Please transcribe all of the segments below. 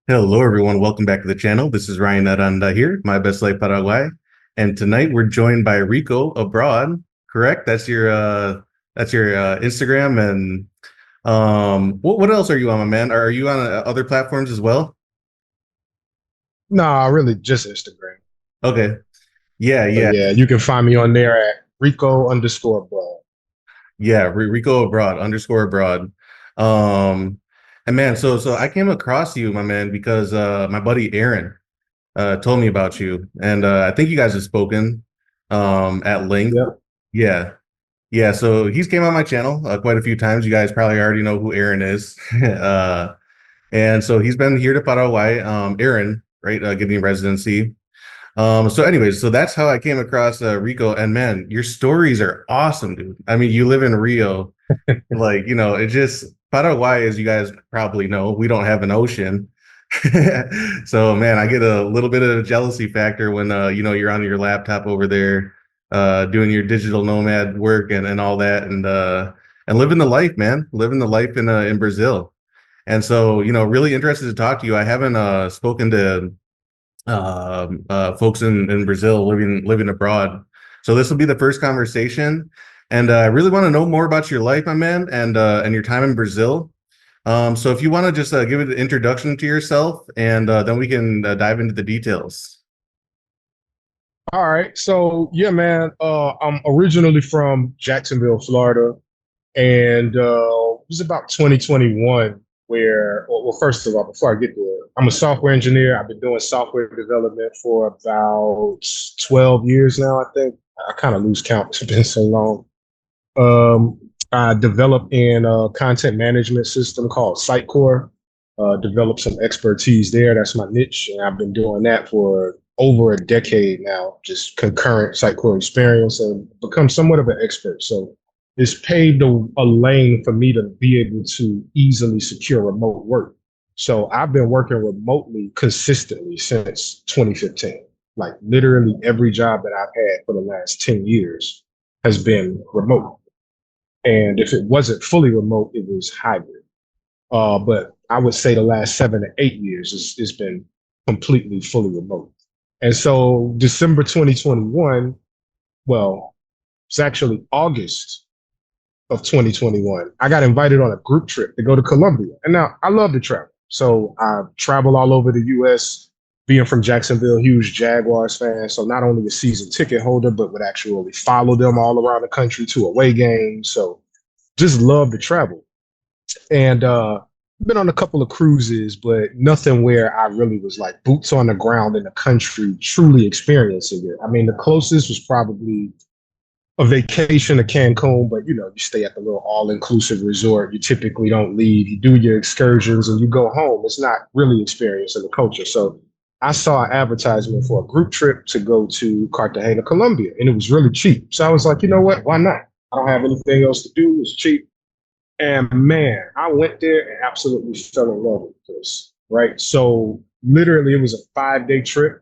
Hello, everyone. Welcome back to the channel. This is Ryan Aranda here, my best life Paraguay, and tonight we're joined by Rico abroad. Correct? That's your Instagram and what else are you on, my man? Are you on other platforms as well? Nah, really just Instagram. Okay. Yeah, But yeah, yeah, you can find me on there at Rico underscore bro. yeah. Rico abroad underscore abroad. Um, and man, so I came across you, my man, because my buddy Aaron told me about you, and I think you guys have spoken at length. Yep. Yeah. Yeah, so he's came on my channel quite a few times. You guys probably already know who Aaron is. And so he's been here to Paraguay, Aaron, right, getting residency. So anyways, so that's how I came across Rico. And man, your stories are awesome, dude. I mean, you live in Rio, like, it just Paraguay, as you guys probably know, we don't have an ocean. So man, I get a little bit of a jealousy factor when you're on your laptop over there doing your digital nomad work and all that and living the life, man. Living the life in Brazil. And so, really interested to talk to you. I haven't spoken to folks in Brazil living abroad. So this will be the first conversation. And I really want to know more about your life, my man, and your time in Brazil. So if you want to just give it an introduction to yourself, and then we can dive into the details. All right. So yeah, man. I'm originally from Jacksonville, Florida, and it was about 2021 where, well, first of all, before I get there, I'm a software engineer. I've been doing software development for about 12 years now, I think. I kind of lose count. It's been so long. Um, I developed in a content management system called Sitecore. Developed some expertise there. That's my niche, and I've been doing that for over a decade now. Just concurrent Sitecore experience and become somewhat of an expert. So it's paved a lane for me to be able to easily secure remote work. So I've been working remotely consistently since 2015. Like literally every job that I've had for the last 10 years has been remote. And if it wasn't fully remote, it was hybrid. But I would say the last 7 to 8 years it's been completely fully remote. And so December 2021, well, it's actually August of 2021, I got invited on a group trip to go to Colombia. And now I love to travel. So I travel all over the US, being from Jacksonville, huge Jaguars fan. So not only a season ticket holder, but would actually follow them all around the country to away games. So just love to travel. And been on a couple of cruises, but nothing where I really was like boots on the ground in the country, truly experiencing it. I mean, the closest was probably a vacation to Cancun, but you stay at the little all-inclusive resort. You typically don't leave. You do your excursions and you go home. It's not really experiencing the culture. So I saw an advertisement for a group trip to go to Cartagena, Colombia, and it was really cheap. So I was like, you know what? Why not? I don't have anything else to do. It's cheap. And man, I went there and absolutely fell in love with this. Right. So literally, it was a 5 day trip.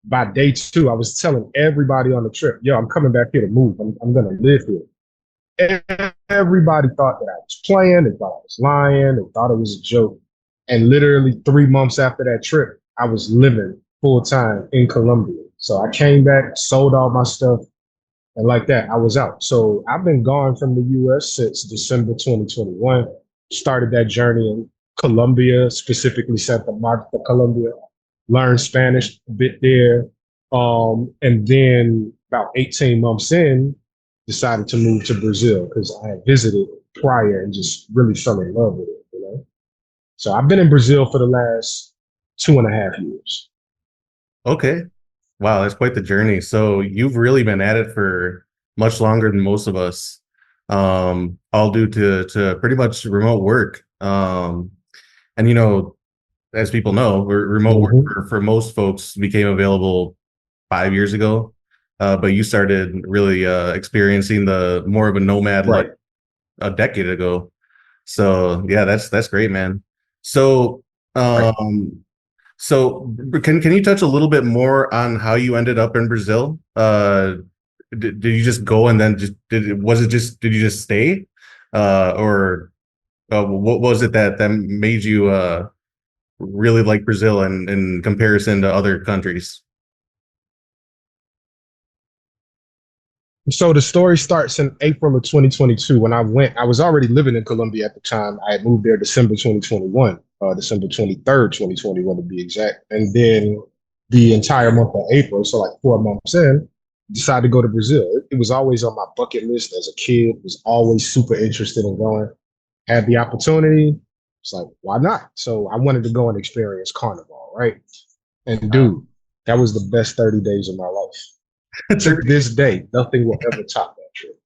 By day two, I was telling everybody on the trip, yo, I'm coming back here to move. I'm going to live here. And everybody thought that I was playing. They thought I was lying. They thought it was a joke. And literally 3 months after that trip, I was living full time in Colombia. So I came back, sold all my stuff, and like that, I was out. So I've been gone from the US since December 2021. Started that journey in Colombia, specifically Santa Marta, Colombia. Learned Spanish a bit there. And then about 18 months in, decided to move to Brazil because I had visited prior and just really fell in love with it. So I've been in Brazil for the last 2.5 years. Okay. Wow, that's quite the journey. So you've really been at it for much longer than most of us, all due to pretty much remote work. And as people know, remote work Mhm. for most folks became available 5 years ago. But you started really experiencing the more of a nomad life Right. a decade ago. So yeah, that's great, man. So Right. um, so can you touch a little bit more on how you ended up in Brazil? Did you just go and then just did you just stay? Or what was it that made you really like Brazil in comparison to other countries? So the story starts in April of 2022 when I went. I was already living in Colombia at the time. I had moved there December 2021, December 23rd, 2021 to be exact. And then the entire month of April, so like 4 months in, decided to go to Brazil. It was always on my bucket list as a kid, was always super interested in going. Had the opportunity. It's like, why not? So I wanted to go and experience Carnival, right? And Uh, dude, that was the best 30 days of my life. To this day, nothing will ever top that trip.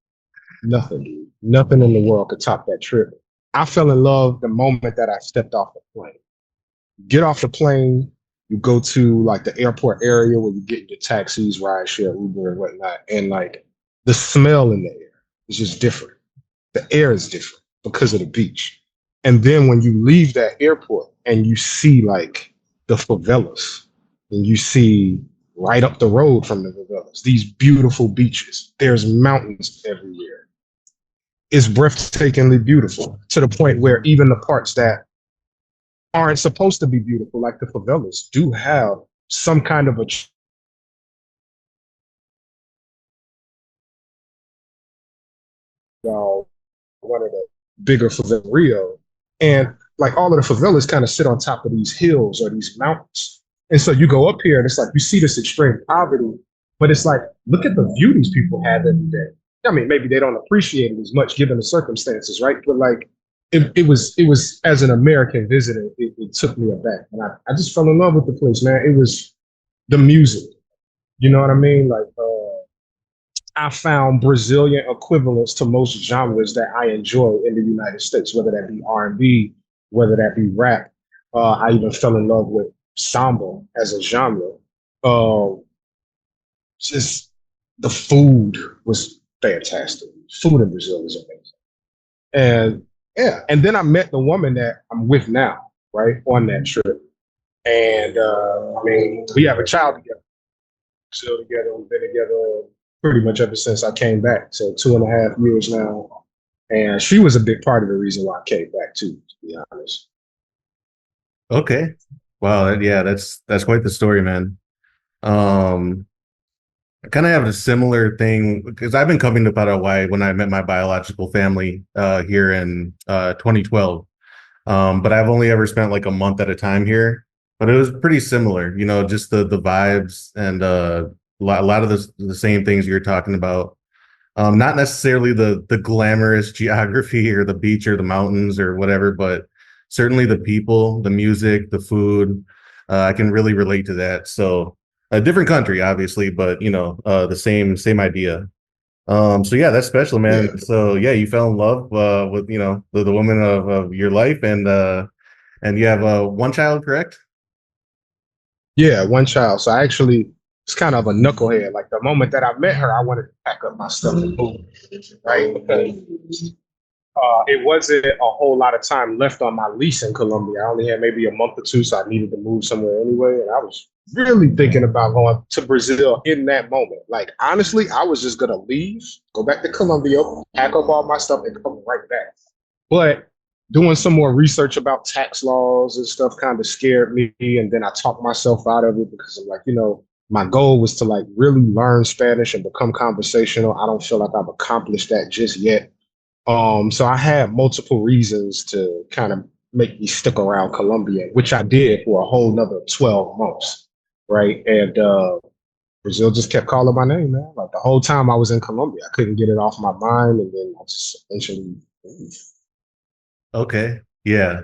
Nothing, dude. Nothing in the world could top that trip. I fell in love the moment that I stepped off the plane. Get off the plane, you go to like the airport area where you get your taxis, ride share, Uber, and whatnot. And like the smell in the air is just different. The air is different because of the beach. And then when you leave that airport and you see like the favelas and you see right up the road from the favelas, these beautiful beaches, there's mountains everywhere. It's breathtakingly beautiful to the point where even the parts that aren't supposed to be beautiful, like the favelas, do have some kind of a one of the bigger favelas in Rio. And like all of the favelas kind of sit on top of these hills or these mountains. And so you go up here and it's like you see this extreme poverty, but it's like, look at the view these people have every day. I mean, maybe they don't appreciate it as much given the circumstances, right? But like it was as an American visitor, it took me aback. And I just fell in love with the place, man. It was the music. You know what I mean? Like I found Brazilian equivalents to most genres that I enjoy in the United States, whether that be R&B, whether that be rap. I even fell in love with samba as a genre. Uh, just the food was fantastic. Food in Brazil is amazing. And yeah, and then I met the woman that I'm with now, right, on that trip. And I mean, we have a child together, still together. We've been together pretty much ever since I came back. So 2.5 years now. And she was a big part of the reason why I came back too, to be honest. Okay. Wow. Yeah, that's quite the story, man. Um, I kind of have a similar thing because I've been coming to Paraguay when I met my biological family here in 2012. But I've only ever spent like a month at a time here. But it was pretty similar, just the vibes and a lot of the same things you're talking about. Not necessarily the glamorous geography or the beach or the mountains or whatever, but certainly the people, the music, the food. I can really relate to that. So a different country, obviously, but the same idea. So yeah, that's special, Yeah. man. So yeah, you fell in love with the woman of your life, and you have one child, correct? Yeah, one child. So I actually it's kind of a knucklehead. Like the moment that I met her, I wanted to pack up my stuff and move, right? Because it wasn't a whole lot of time left on my lease in Colombia. I only had maybe a month or two, so I needed to move somewhere anyway. And I was really thinking about going to Brazil in that moment. Like, honestly, I was just going to leave, go back to Colombia, pack up all my stuff, and come right back. But doing some more research about tax laws and stuff kind of scared me. And then I talked myself out of it because I'm like, my goal was to like really learn Spanish and become conversational. I don't feel like I've accomplished that just yet. So I had multiple reasons to kind of make me stick around Colombia, which I did for a whole nother 12 months. Right. And Brazil just kept calling my name, man. Like the whole time I was in Colombia, I couldn't get it off my mind. And then I just eventually. Okay. Yeah,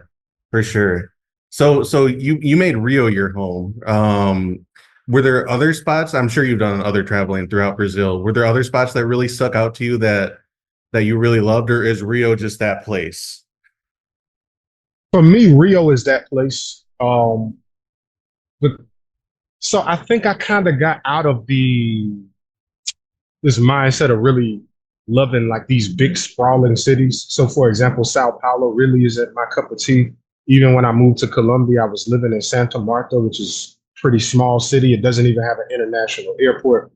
for sure. So you made Rio your home. Were there other spots? I'm sure you've done other traveling throughout Brazil. Were there other spots that really stuck out to you that you really loved, or is Rio just that place? For me, Rio is that place. But so I think I kind of got out of the this mindset of really loving like these big sprawling cities. So for example, Sao Paulo really isn't my cup of tea. Even when I moved to Colombia, I was living in Santa Marta, which is a pretty small city. It doesn't even have an international airport.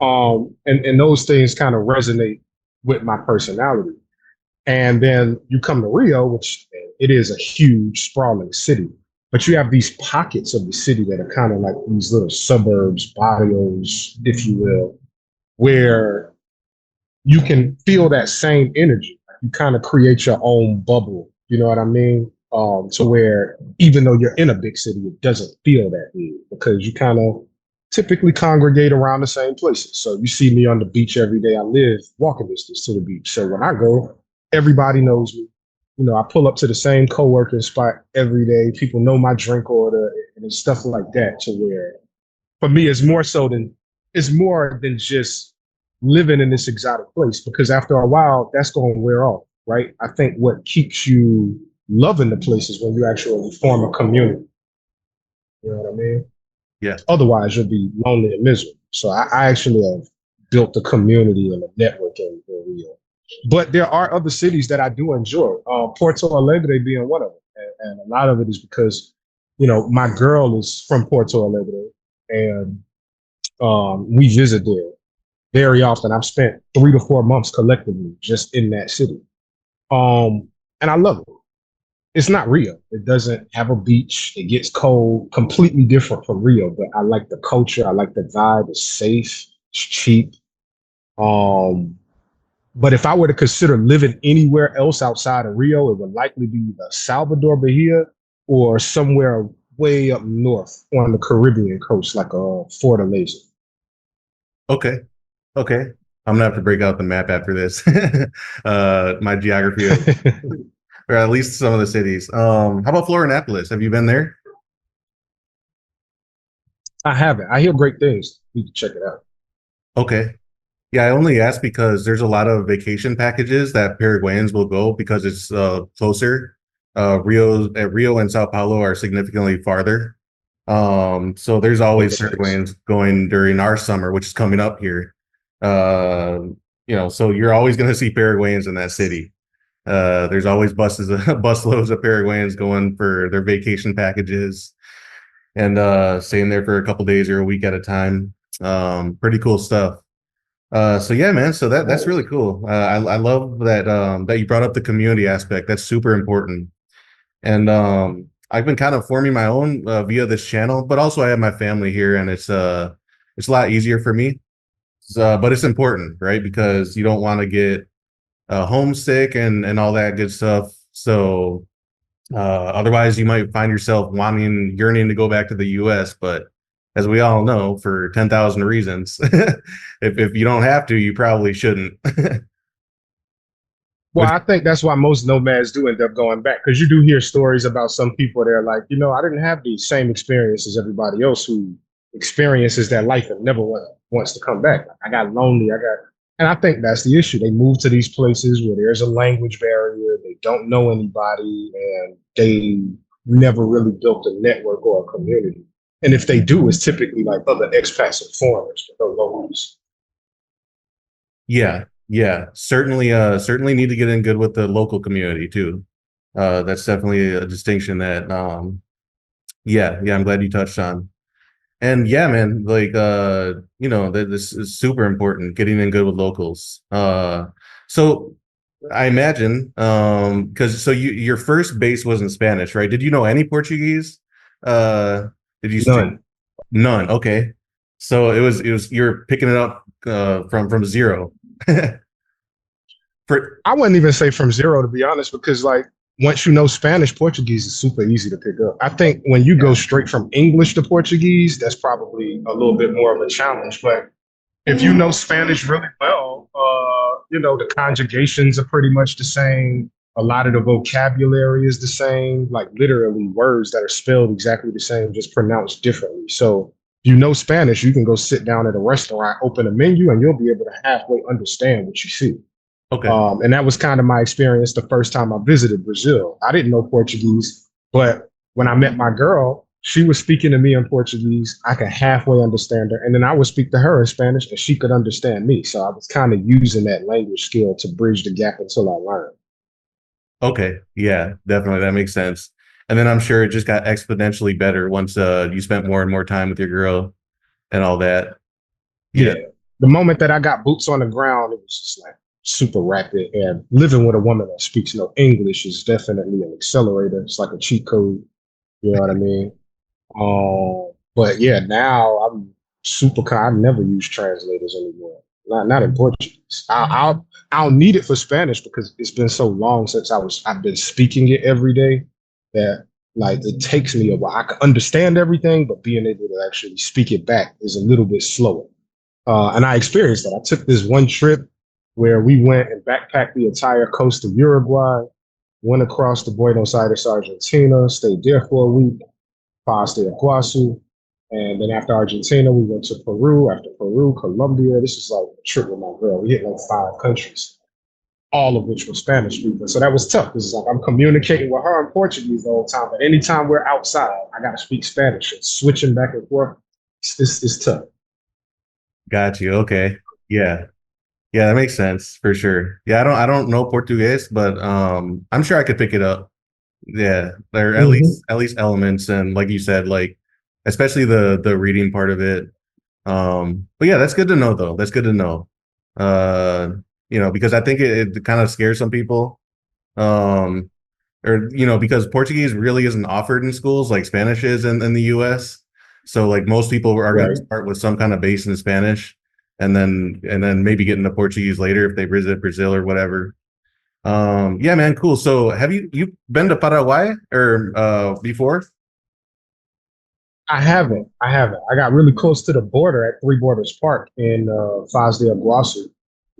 And those things kind of resonate with my personality. And then you come to Rio, which it is a huge sprawling city. But you have these pockets of the city that are kind of like these little suburbs, barrios, if you will, where you can feel that same energy. You kind of create your own bubble. You know what I mean? To where even though you're in a big city, it doesn't feel that big because you kind of typically congregate around the same places. So you see me on the beach every day. I live walking distance to the beach. So when I go, everybody knows me. You know, I pull up to the same co-working spot every day. People know my drink order and it's stuff like that to where for me it's more than just living in this exotic place because after a while that's going to wear off, right? I think what keeps you loving the place is when you actually form a community. You know what I mean? Yeah. Otherwise, you'll be lonely and miserable. So I actually have built a community and a network in Rio. But there are other cities that I do enjoy. Porto Alegre being one of them, and a lot of it is because my girl is from Porto Alegre, and we visit there very often. I've spent 3 to 4 months collectively just in that city, and I love it. It's not Rio. It doesn't have a beach. It gets cold, completely different from Rio. But I like the culture. I like the vibe. It's safe. It's cheap. Um, but if I were to consider living anywhere else outside of Rio, it would likely be either Salvador Bahia or somewhere way up north on the Caribbean coast, like Fortaleza. Okay. Okay. I'm gonna have to break out the map after this. My geography of, or at least some of the cities. How about Florianopolis? Have you been there? I haven't. I hear great things. You can check it out. Okay. Yeah, I only ask because there's a lot of vacation packages that Paraguayans will go because it's closer. Rio and Sao Paulo are significantly farther. So there's always Makes sense. Paraguayans going during our summer, which is coming up here. Uh, so you're always going to see Paraguayans in that city. There's always busloads of Paraguayans going for their vacation packages and staying there for a couple days or a week at a time. Pretty cool stuff. So yeah, man. So that's really Nice. cool. I love that you brought up the community aspect. That's super important. And I've been kind of forming my own via this channel, but also I have my family here, and it's a lot easier for me. But it's important, right? Because you don't want to get homesick and all that good stuff. So otherwise, you might find yourself yearning to go back to the U.S. But as we all know, for 10,000 reasons, if you don't have to, you probably shouldn't. Well, Which, I think that's why most nomads do end up going back because you do hear stories about some people that are like, I didn't have the same experience as everybody else who experiences that life and never wants to come back. I got lonely. And I think that's the issue. They move to these places where there's a language barrier. They don't know anybody and they never really built a network or a community. And if they do, it's typically like other expats and foreigners, no locals. yeah, yeah, certainly need to get in good with the local community too. That's definitely a distinction that, yeah, I'm glad you touched on. And yeah, man, like this is super important, getting in good with locals. So I imagine, because your first base was in Spanish, right? Did you know any Portuguese? Uh, did you speak None. none? Okay, so it was you're picking it up from zero. For I wouldn't even say from zero to be honest, because like once you know Spanish, Portuguese is super easy to pick up. I think when you go yeah, straight from English to Portuguese, that's probably a little bit more of a challenge. But if you know Spanish really well, the conjugations are pretty much the same. A lot of the vocabulary is the same, like literally words that are spelled exactly the same, just pronounced differently. So if you know Spanish, you can go sit down at a restaurant, open a menu, and you'll be able to halfway understand what you see. okay, And that was kind of my experience the first time I visited Brazil. I didn't know Portuguese, but when I met my girl, she was speaking to me in Portuguese. I could halfway understand her. And then I would speak to her in Spanish and she could understand me. So I was kind of using that language skill to bridge the gap until I learned. okay, yeah, definitely that makes sense. And then I'm sure it just got exponentially better once you spent more and more time with your girl and all that. Yeah. Yeah. The moment that I got boots on the ground, it was just like super rapid. And living with a woman that speaks no English is definitely an accelerator. It's like a cheat code. You know what I mean? But yeah, now I'm super. I never use translators anymore. Not in Portuguese. I'll need it for Spanish because it's been so long since I've been speaking it every day that like it takes me a while. I can understand everything, but being able to actually speak it back is a little bit slower. And I experienced that. I took this one trip where we went and backpacked the entire coast of Uruguay, went across to Buenos Aires, Argentina, stayed there for a week, passed the Iguazú. And then after Argentina, we went to Peru. After Peru, Colombia. This is like a trip with my girl. We hit like 5 countries, all of which were Spanish speaking. So that was tough. This is like I'm communicating with her in Portuguese the whole time. But anytime we're outside, I got to speak Spanish. And switching back and forth, it's tough. Got you. Okay. Yeah. Yeah, that makes sense for sure. Yeah, I don't know Portuguese, but I'm sure I could pick it up. Yeah, there are Mm-hmm. at least elements and like you said, like especially the reading part of it. But yeah, that's good to know though. That's good to know. Uh, because I think it kind of scares some people. Um, or because Portuguese really isn't offered in schools like Spanish is in the US. So like most people are going to Right. start with some kind of base in Spanish and then maybe get into Portuguese later if they visit Brazil or whatever. Yeah, man, cool. So have you been to Paraguay or before? I haven't. I got really close to the border at Three Borders Park in Foz de Iguaçu,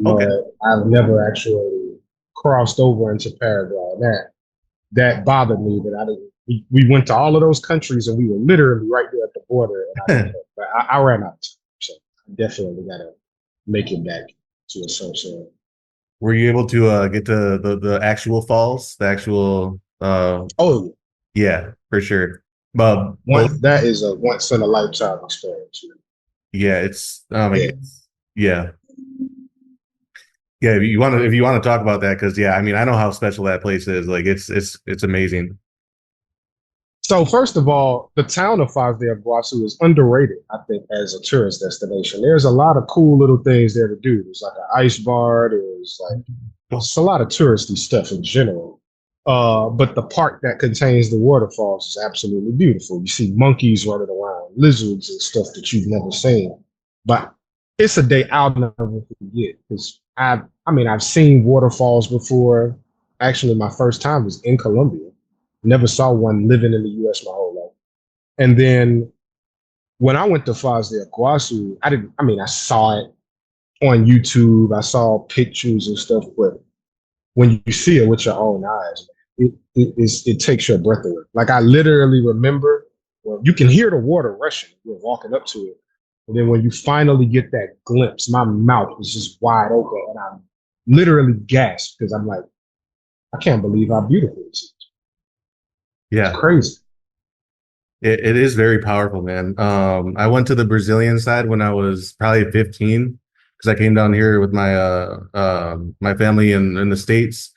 Okay. but I've never actually crossed over into Paraguay. And that bothered me that I didn't. We went to all of those countries and we were literally right there at the border, and I didn't. But I ran out of time, so I definitely got to make it back to a some sort. Were you able to get to the actual falls, the actual Oh, yeah, for sure. But both that is a once in a lifetime experience. yeah, it's oh my Yeah. goodness. Yeah. Yeah, if you want to talk about that, because yeah, I mean, I know how special that place is. Like, it's amazing. So first of all, the town of Foz de Iguaçu is underrated, I think, as a tourist destination. There's a lot of cool little things there to do. There's like an ice bar. There's like Oh, it's a lot of touristy stuff in general. But the park that contains the waterfalls is absolutely beautiful. You see monkeys running around, lizards and stuff that you've never seen. But it's a day I'll never forget because I've seen waterfalls before. Actually, my first time was in Colombia. Never saw one living in the U.S. my whole life. And then when I went to Foz de Iguaçu, I didn't. I mean, I saw it on YouTube. I saw pictures and stuff, but when you see it with your own eyes, it takes your breath away. Like I literally remember, well, you can hear the water rushing. You're walking up to it, and then when you finally get that glimpse, my mouth was just wide open, and I literally gasped because I'm like, I can't believe how beautiful this is. It's yeah, crazy. it is very powerful, man. I went to the Brazilian side when I was probably 15 because I came down here with my family in the States.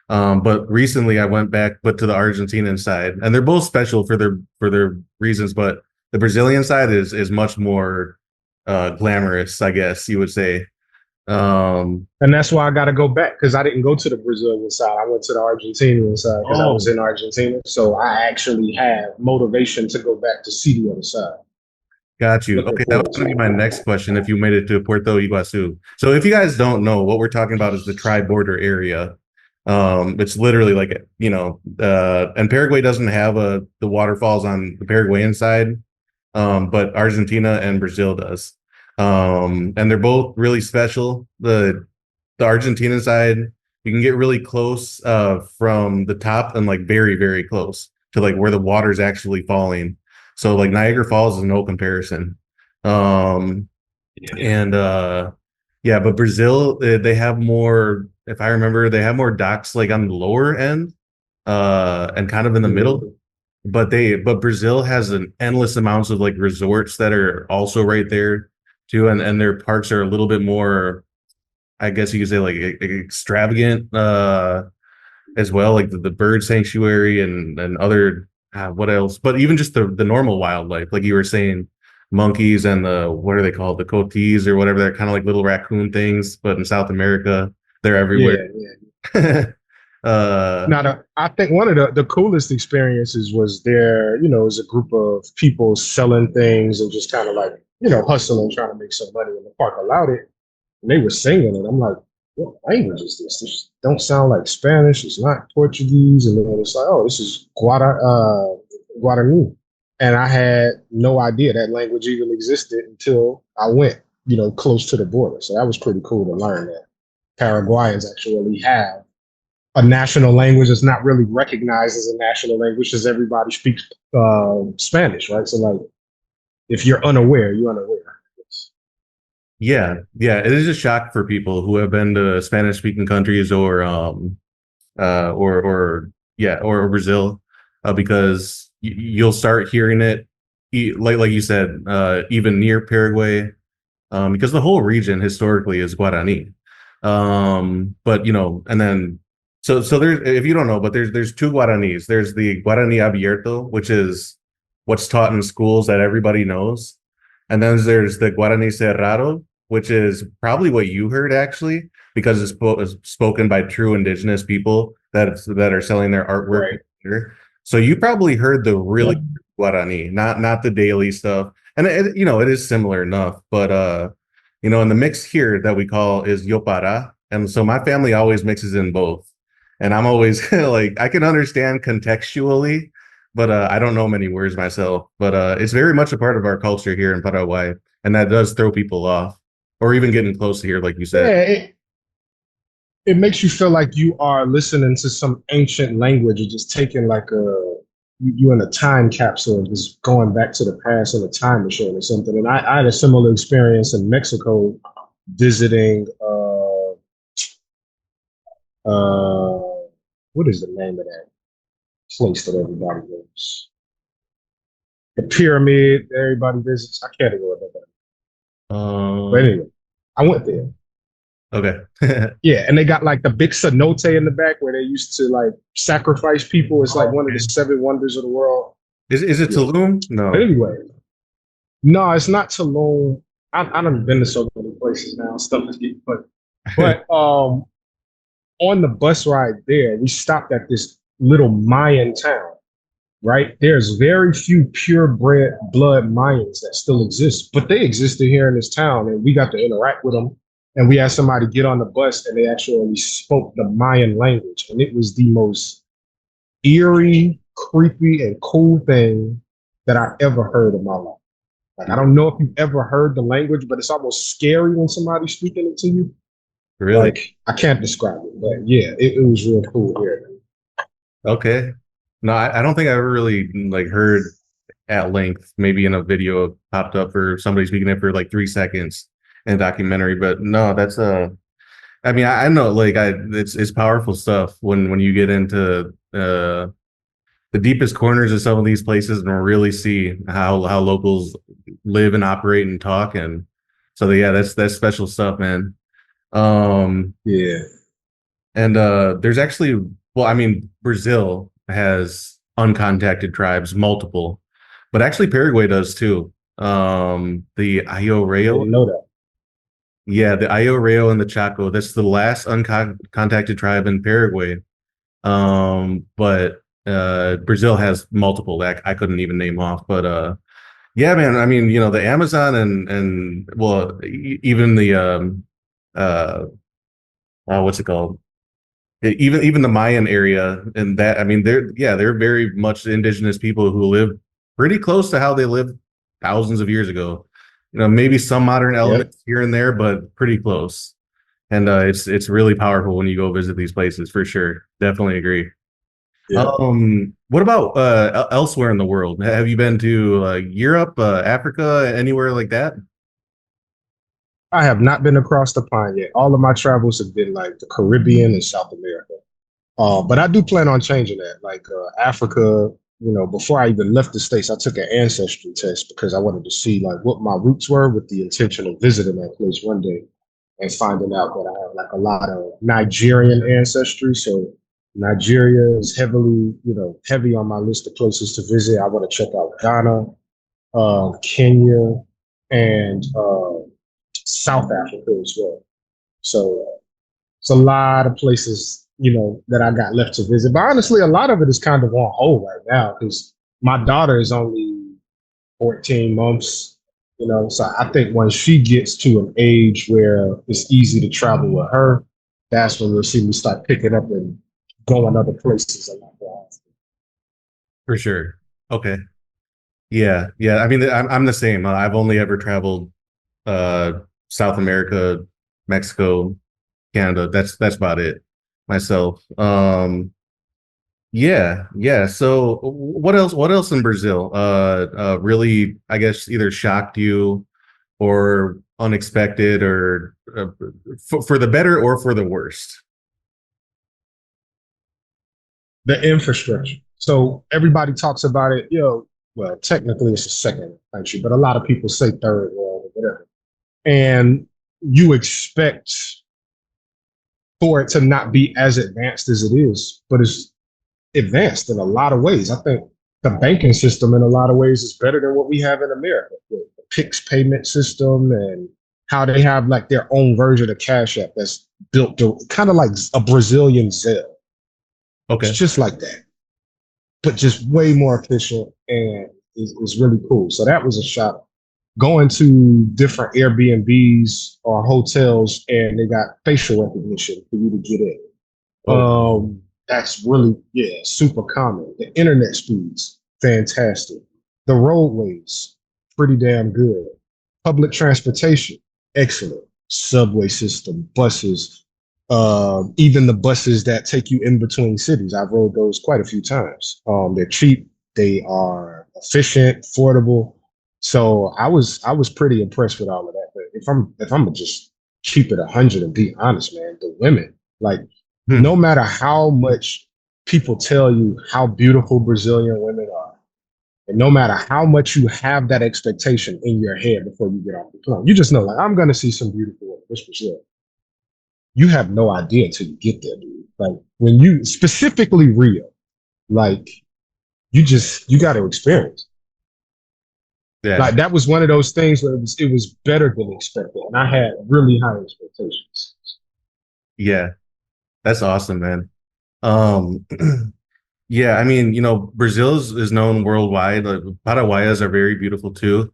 But recently I went back, but to the Argentinian side, and they're both special for their reasons. But the Brazilian side is much more glamorous, I guess you would say. Um, And that's why I got to go back because I didn't go to the Brazilian side. I went to the Argentinian side because I was oh, in Argentina. So I actually have motivation to go back to see the other side. got you. Looking Okay, that was forward going to to be it. my next question if you made it to Puerto Iguaçu. So if you guys don't know, what we're talking about is the tri-border area. It's literally like, and Paraguay doesn't have the waterfalls on the Paraguayan side, but Argentina and Brazil does. And they're both really special. The Argentinian side, you can get really close from the top and like very, very close to like where the water's actually falling. So like Niagara Falls is no comparison. Um, and yeah, but Brazil, they have more, if I remember, they have more docks like on the lower end, and kind of in the middle. Mhm. But Brazil has an endless amounts of like resorts that are also right there too, and their parks are a little bit more, I guess you could say like extravagant as well, like the bird sanctuary and other what else? But even just the normal wildlife, like you were saying, monkeys and the what are they called? The coatis or whatever. They're kind of like little raccoon things, but in South America, they're everywhere. Yeah, yeah. Now, I think one of the coolest experiences was there, as a group of people selling things and just kind of like, hustling, trying to make some money in the park allowed it. And they were singing, and I'm like, what language is this? This don't sound like Spanish. It's not Portuguese. And then it's like, oh, this is Guarani. And I had no idea that language even existed until I went, close to the border. So that was pretty cool to learn that Paraguayans actually have a national language that's not really recognized as a national language because everybody speaks Spanish, right? So, like, if you're unaware, you're unaware. Yeah, yeah, it is a shock for people who have been to Spanish speaking countries or yeah, or Brazil, because you'll start hearing it, like you said, even near Paraguay, because the whole region historically is Guarani. But and then so there's, if you don't know, but there's two Guaranis. There's the Guarani Abierto, which is what's taught in schools that everybody knows, and then there's the Guarani Cerrado, which is probably what you heard actually, because it's spoken by true indigenous people that are selling their artwork Right. here. So you probably heard the really Yeah. Guarani, not the daily stuff. And it is similar enough, but and the mix here that we call is Yopara. And so my family always mixes in both. And I'm always like, I can understand contextually, but I don't know many words myself. But it's very much a part of our culture here in Paraguay. And that does throw people off, or even getting close to here, like you said. Yeah, it makes you feel like you are listening to some ancient language or just taking like you in a time capsule, just going back to the past in a time machine or something. And I had a similar experience in Mexico visiting uh what is the name of that place that everybody goes? The pyramid that everybody visits. I can't go with that. But Um, anyway, I went there. okay. Yeah, and they got like the big cenote in the back where they used to like sacrifice people. It's like one of the seven wonders of the world. Is it Yeah. Tulum? But No. anyway, no, it's not Tulum. I done been to so many places now. Stuff is getting funny. But on the bus ride there, we stopped at this little Mayan town, right? There's very few purebred blood Mayans that still exist, but they existed here in this town, and we got to interact with them. And we had somebody get on the bus, and they actually spoke the Mayan language, and it was the most eerie, creepy, and cool thing that I ever heard in my life. Like, I don't know if you've ever heard the language, but it's almost scary when somebody's speaking it to you. Really? Like, I can't describe it, but yeah, it was real cool here. Okay. No, I don't think I ever really like heard at length, maybe in a video popped up for somebody speaking it for like 3 seconds in a documentary. But no, that's I mean, I know like it's powerful stuff when you get into the deepest corners of some of these places and really see how locals live and operate and talk. And so yeah, that's special stuff, man. Um Yeah. and there's actually, well, I mean, Brazil has uncontacted tribes, multiple, but actually Paraguay does too. The I Ayoreo, didn't know that. yeah, the Ayoreo and the Chaco, that's the last uncontacted tribe in Paraguay. But Brazil has multiple that I couldn't even name off. But yeah, man, I mean, the Amazon and well, even the uh what's it called? Even the Mayan area, and that, I mean, they're very much indigenous people who live pretty close to how they lived thousands of years ago. Maybe some modern Yep. elements here and there, but pretty close. And it's really powerful when you go visit these places for sure. Definitely agree. Yeah. What about elsewhere in the world? Have you been to Europe, Africa, anywhere like that? I have not been across the pond yet. All of my travels have been like the Caribbean and South America. But I do plan on changing that. Like Africa, before I even left the States, I took an ancestry test because I wanted to see like what my roots were with the intention of visiting that place one day and finding out that I have like a lot of Nigerian ancestry. So Nigeria is heavy on my list of places to visit. I want to check out Ghana, Kenya, and South Africa as well. So it's a lot of places that I got left to visit. But honestly, a lot of it is kind of on hold right now because my daughter is only 14 months, so I think when she gets to an age where it's easy to travel with her, that's when you'll see me start picking up and going other places a lot more. For sure. Okay. Yeah, yeah. I mean, I'm the same. I've only ever traveled uh South America, Mexico, Canada. That's about it myself. Yeah, yeah. So what else? What else in Brazil? Really, I guess either shocked you or unexpected, or for the better or for the worst. The infrastructure. So everybody talks about it, well, technically it's a second country, but a lot of people say third world or whatever. And you expect for it to not be as advanced as it is, but it's advanced in a lot of ways. I think the banking system in a lot of ways is better than what we have in America. The PIX payment system and how they have like their own version of Cash App that's built to kind of like a Brazilian Zelle. It's Okay. just like that, but just way more efficient and is really cool. So that was a shot. Going to different Airbnbs or hotels and they got facial recognition for you to get in. Oh, That's really, yeah, super common. The internet speeds, fantastic. The roadways, pretty damn good. Public transportation, excellent. Subway system, buses, even the buses that take you in between cities. I've rode those quite a few times. They're cheap, they are efficient, affordable. So I was pretty impressed with all of that. But if I'm gonna just keep it 100 and be honest, man, the women, like hmm. no matter how much people tell you how beautiful Brazilian women are, and no matter how much you have that expectation in your head before you get off the plane, you just know, like, I'm going to see some beautiful women. This for sure. You have no idea until you get there, dude. Like, when you specifically Rio, like, you got to experience. Yeah, Like, that was one of those things where it was better than expected. And I had really high expectations. yeah. That's awesome, man. Um, yeah, I mean, Brazil is known worldwide. Like, Paraguayas are very beautiful too.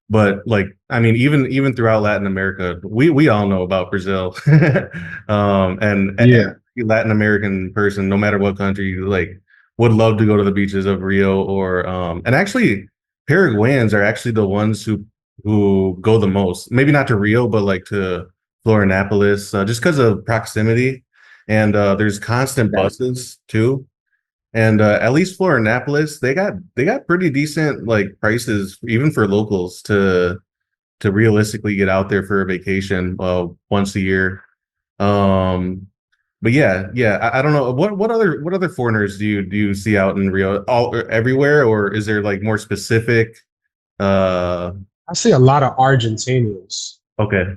But like, I mean, even throughout Latin America, we all know about Brazil. And Yeah. every Latin American person, no matter what country, like would love to go to the beaches of Rio or and actually Paraguayans are actually the ones who go the most. Maybe not to Rio, but like to Florianopolis, just because of proximity. And there's constant That, buses too. And at least Florianopolis, they got pretty decent like prices even for locals to realistically get out there for a vacation once a year. Um, but yeah, yeah, I don't know what other foreigners do you see out in Rio, all everywhere, or is there like more specific? Uh, I see a lot of Argentinians. okay,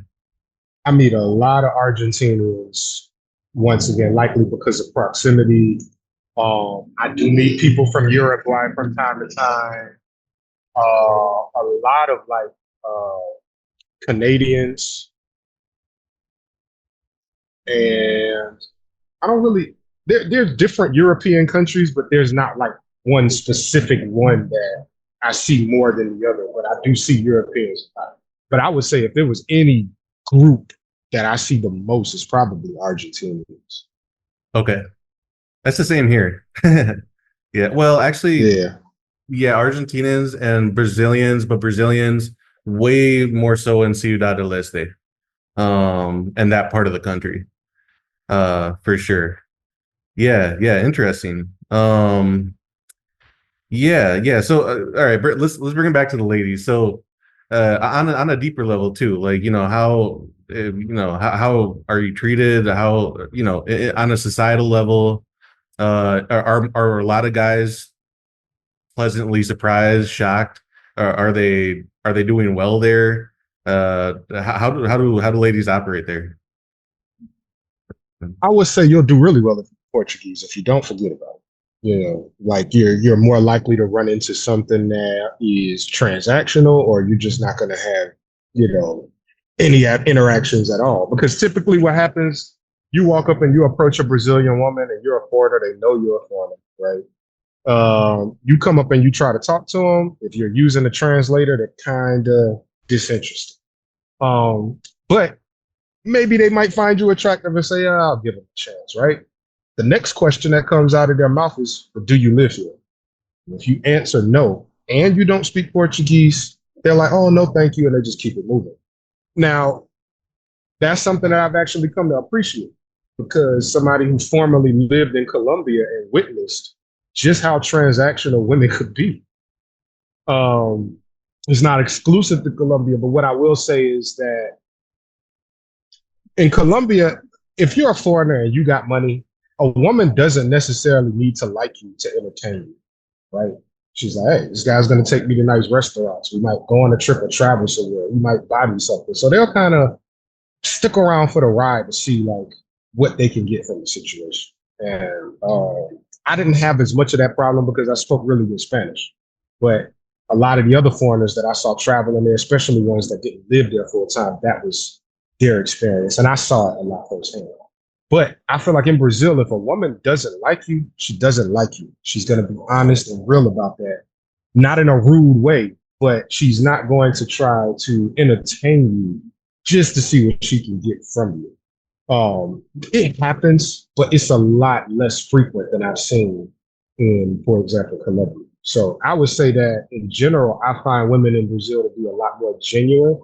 I meet a lot of Argentinians, once again, likely because of proximity. I do meet people from Uruguay from time to time. A lot of like uh, Canadians, and I don't really. There's different European countries, but there's not like one specific one that I see more than the other. But I do see Europeans a lot. But I would say if there was any group that I see the most, it's probably Argentinians. okay, that's the same here. Yeah, well, actually, Yeah. yeah, Argentinians and Brazilians, but Brazilians way more so in Ciudad del Este, and that part of the country, for sure. Yeah, yeah, interesting. Yeah, yeah. So, all right, let's bring it back to the ladies. So, on a deeper level too, like how are you treated? How on a societal level, are a lot of guys pleasantly surprised, shocked? Are they doing well there? How do ladies operate there? I would say you'll do really well if you're Portuguese if you don't forget about it. Like you're more likely to run into something that is transactional, or you're just not going to have, you know, any interactions at all. Because typically, what happens, You walk up and you approach a Brazilian woman and you're a foreigner, they know you're a foreigner, right? You come up and you try to talk to them. If you're using a translator, they're kind of disinterested. But maybe they might find you attractive and say, yeah, I'll give them a chance, right? The next question that comes out of their mouth is, do you live here? And if you answer no, and you don't speak Portuguese, they're like, oh, no, thank you. And they just keep it moving. Now, that's something that I've actually come to appreciate because somebody who formerly lived in Colombia and witnessed just how transactional women could be. Um, it's not exclusive to Colombia, but what I will say is that in Colombia, if you're a foreigner and you got money, a woman doesn't necessarily need to like you to entertain you, right? She's like, hey, this guy's going to take me to nice restaurants. We might go on a trip or travel somewhere. We might buy me something. So they'll kind of stick around for the ride to see like what they can get from the situation. And I didn't have as much of that problem because I spoke really good Spanish. But a lot of the other foreigners that I saw traveling there, especially ones that didn't live there full time, that was their experience. And I saw it a lot firsthand. But I feel like in Brazil, if a woman doesn't like you, she doesn't like you. She's going to be honest and real about that. Not in a rude way, but she's not going to try to entertain you just to see what she can get from you. It happens, but it's a lot less frequent than I've seen in, for example, Colombia. So I would say that in general, I find women in Brazil to be a lot more genuine.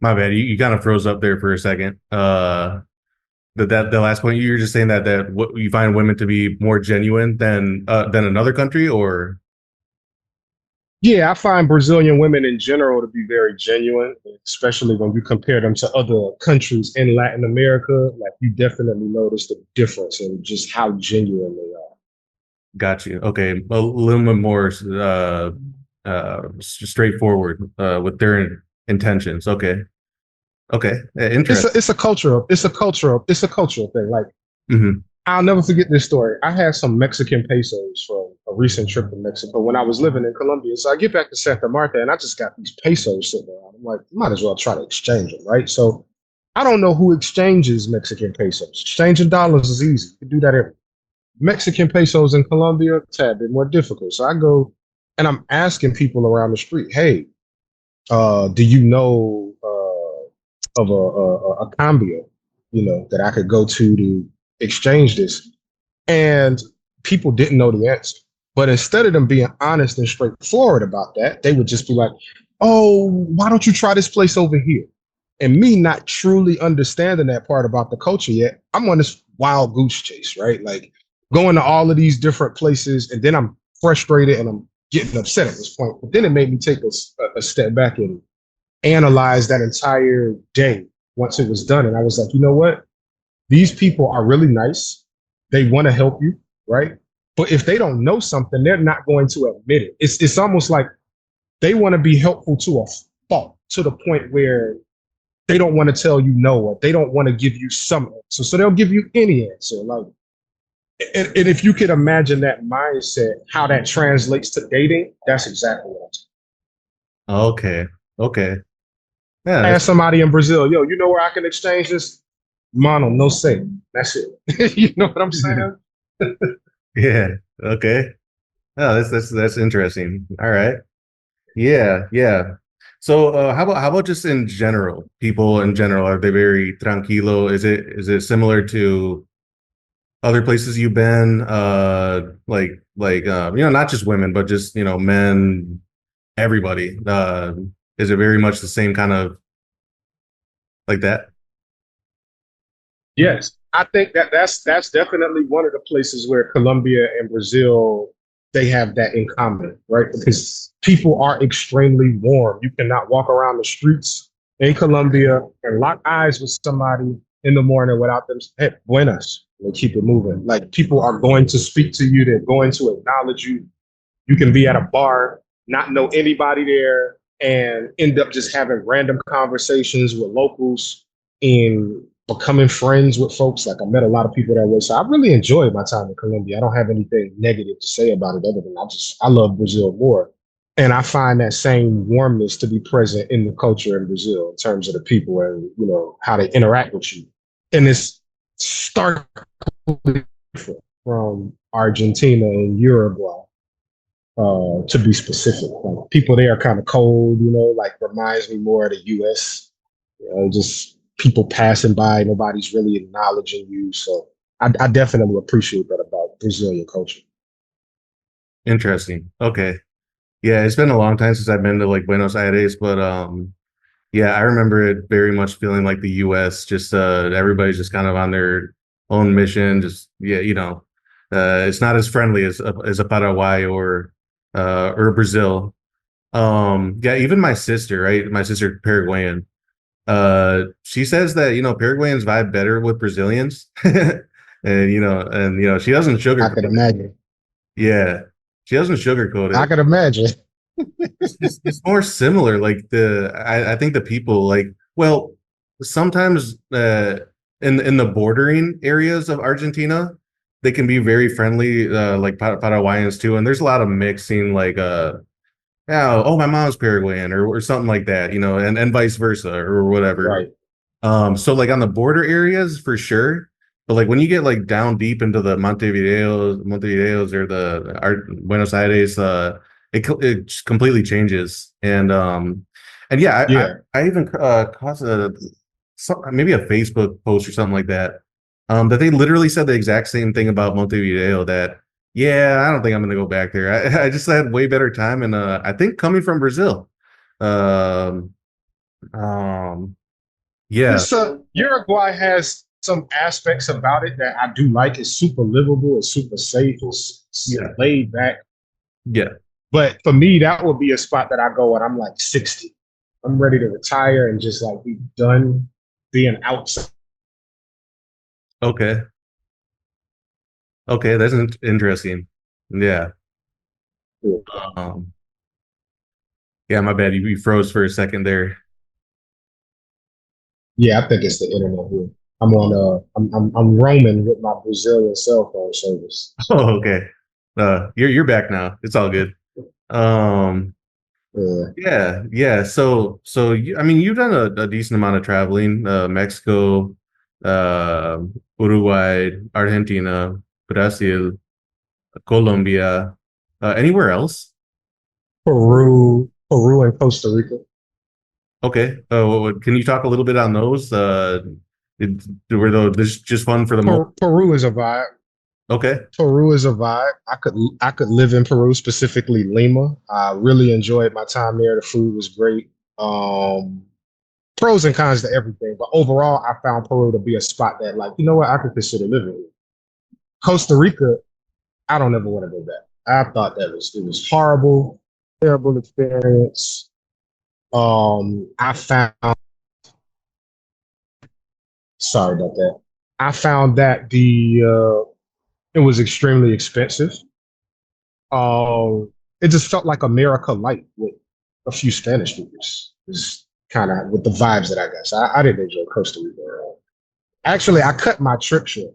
My bad. You kind of froze up there for a second. The last point you were just saying that what you find women to be more genuine than another country, or Yeah, I find Brazilian women in general to be very genuine, especially when you compare them to other countries in Latin America. Like you definitely notice the difference in just how genuine they are. got you? Okay, a little bit more straightforward with their intentions. Okay, okay, interesting. It's a cultural thing. Like Hmm. I'll never forget this story. I had some Mexican pesos from a recent trip to Mexico when I was living in Colombia. So I get back to Santa Marta and I just got these pesos sitting around. I'm like, might as well try to exchange them, right? So I don't know who exchanges Mexican pesos. Exchanging dollars is easy. You can do that everywhere. Mexican pesos in Colombia, a tad bit more difficult. So I go and I'm asking people around the street, hey, do you know of a cambio, that I could go to exchange this? And people didn't know the answer. But instead of them being honest and straightforward about that, they would just be like, oh, why don't you try this place over here? And me not truly understanding that part about the culture yet, I'm on this wild goose chase, right? Like going to all of these different places, and then I'm frustrated and I'm getting upset at this point. But then it made me take a step back and analyze that entire day once it was done. And I was like, you know what? These people are really nice. They want to help you, right? But if they don't know something, they're not going to admit it. It's almost like they want to be helpful to a fault, to the point where they don't want to tell you no, or they don't want to give you some answer. So they'll give you any answer. Like, and if you could imagine that mindset, how that translates to dating, that's exactly what I'm saying. Okay, okay, yeah, Ask somebody in Brazil, yo, you know where I can exchange this? Mono, no say. That's it. You know what I'm saying? yeah, okay. Oh, that's interesting. All right. Yeah, yeah. So, how about just in general? People in general, are they very tranquilo? Is it similar to other places you've been? Not just women, but just men, everybody. Is it very much the same kind of like that? Yes, I think that's definitely one of the places where Colombia and Brazil they have that in common, right? Because people are extremely warm. You cannot walk around the streets in Colombia and lock eyes with somebody in the morning without them saying, hey, buenas. They keep it moving. Like people are going to speak to you. They're going to acknowledge you. You can be at a bar, not know anybody there, and end up just having random conversations with locals in becoming friends with folks. Like I met a lot of people that way. So I really enjoyed my time in Colombia. I don't have anything negative to say about it other than I love Brazil more. And I find that same warmness to be present in the culture in Brazil in terms of the people and how they interact with you. And it's starkly different from Argentina and Uruguay, to be specific. Like people there are kind of cold, like reminds me more of the US. Just people passing by, nobody's really acknowledging you. So I definitely appreciate that about Brazilian culture. Interesting. Okay. Yeah, it's been a long time since I've been to like Buenos Aires, but yeah, I remember it very much feeling like the US, just everybody's just kind of on their own mission, just yeah, it's not as friendly as a Paraguay or Brazil. Yeah, even my sister, right? My sister Paraguayan. She says that, Paraguayans vibe better with Brazilians. And she doesn't I sugarcoat could it. imagine. Yeah. She doesn't sugarcoat I it. could imagine. It's more similar. Like I think the people like, well, sometimes in the bordering areas of Argentina, they can be very friendly, like Paraguayans too. And there's a lot of mixing, like yeah, oh, my mom's Paraguayan or something like that, and vice versa or whatever. Right. So like on the border areas for sure, but like when you get like down deep into the Montevideos or Buenos Aires, it just completely changes. And yeah, Yeah. I even caught maybe a Facebook post or something like that, that they literally said the exact same thing about Montevideo that yeah, I don't think I'm gonna go back there. I just had way better time, and I think coming from Brazil. Um, um, yeah, This Uruguay has some aspects about it that I do like. It's super livable. It's super safe. It's yeah, laid back. yeah. But for me, that would be a spot that I go when I'm like 60. I'm ready to retire and just like be done being outside. Okay, okay, that's interesting. Yeah, um, yeah. My bad. You froze for a second there. Yeah, I think it's the internet here. I'm roaming with my Brazilian cell phone service. Oh, okay. You're back now. It's all good. Um, Yeah. yeah, yeah. I mean, you've done a decent amount of traveling. Mexico, uh, Uruguay, Argentina, Brazil, Colombia. Anywhere else? Peru and Costa Rica. Okay. Can you talk a little bit on those? Were those just fun for the moment? Peru is a vibe. Okay. Peru is a vibe. I could live in Peru, specifically Lima. I really enjoyed my time there. The food was great. Um, Pros and cons to everything, but overall, I found Peru to be a spot that, like, you know what, I could consider living in. Costa Rica, I don't ever want to go back. I thought that it was horrible, terrible experience. I found sorry about that. I found that the it was extremely expensive. It just felt like America Light with a few Spanish speakers. Is kind of with the vibes that I got. So I didn't enjoy Costa Rica at all. Actually, I cut my trip short.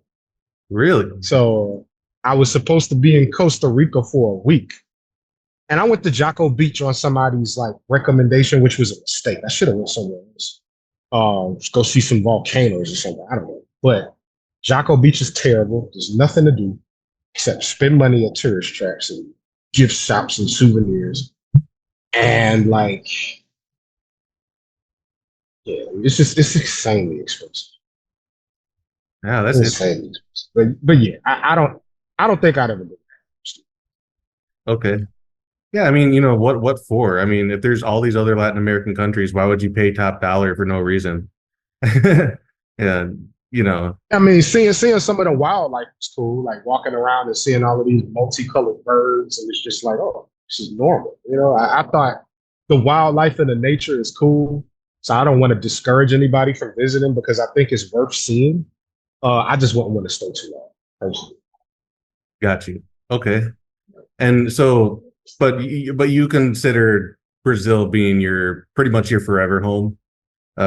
Really? So I was supposed to be in Costa Rica for a week. And I went to Jocko Beach on somebody's like recommendation, which was a mistake. I should have went somewhere else. Go see some volcanoes or something. I don't know. But Jocko Beach is terrible. There's nothing to do except spend money at tourist traps and gift shops and souvenirs. And like, yeah, it's insanely expensive. Yeah, that's interesting. Insanely expensive. But yeah, I don't think I'd ever do that. Okay. Yeah, I mean, what for? I mean, if there's all these other Latin American countries, why would you pay top dollar for no reason? Yeah, you know. I mean, seeing some of the wildlife is cool, like walking around and seeing all of these multicolored birds, and it's just like, oh, this is normal. I thought the wildlife and the nature is cool, so I don't want to discourage anybody from visiting because I think it's worth seeing. I just wouldn't want to stay too long, personally. Got you. Okay. And so, but you consider Brazil being your pretty much your forever home,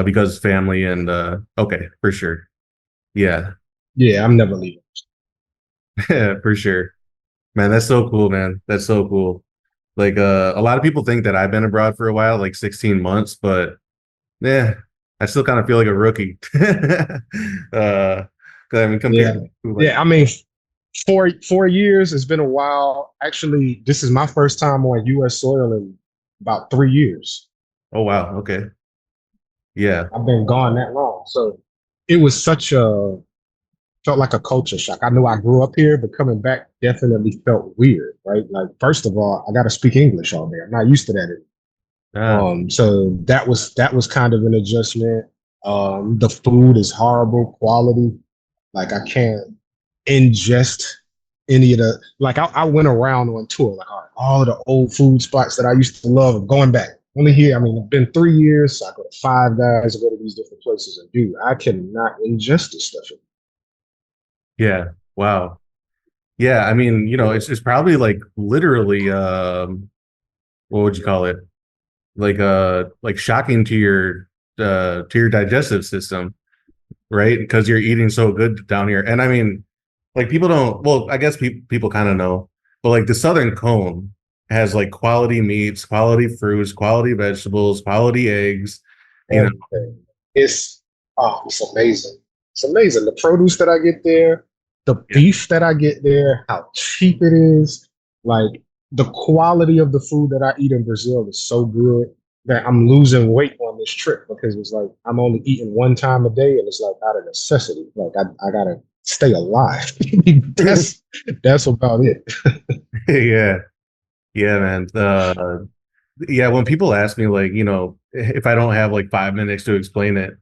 because family and okay, for sure. Yeah, Yeah, I'm never leaving. for sure. Man, that's so cool, man. That's so cool. Like a lot of people think that I've been abroad for a while, like 16 months, but yeah, I still kind of feel like a rookie. 'Cause I mean compared Yeah, to like yeah. I mean, 4 years. It's been a while. Actually, this is my first time on U.S. soil in about 3 years. oh wow, okay. Yeah. I've been gone that long, so it was such a felt like a culture shock. I knew I grew up here, but coming back definitely felt weird, right? Like, first of all, I got to speak English all day. I'm not used to that. Ah, So that was kind of an adjustment. The food is horrible quality. Like, I can't ingest any of the like I went around on tour, like all the old food spots that I used to love and going back. Only here, I mean, it's been 3 years, so I go to Five Guys, I go to these different places, and dude, I cannot ingest this stuff. yeah. Wow. Yeah, I mean, Yeah. it's probably like literally what would you call it? Like shocking to your digestive system, right? Because you're eating so good down here. And I mean, like people don't, well, I guess people kind of know, but like the Southern Cone has like quality meats, quality fruits, quality vegetables, quality eggs, you know. Everything. It's amazing. It's amazing. The produce that I get there, the Yeah. beef that I get there, how cheap it is. Like, the quality of the food that I eat in Brazil is so good that I'm losing weight on this trip because it's like I'm only eating one time a day and it's like out of necessity. Like, I gotta stay alive. That's about it. Yeah. Yeah, man. Yeah, when people ask me like, if I don't have like 5 minutes to explain it,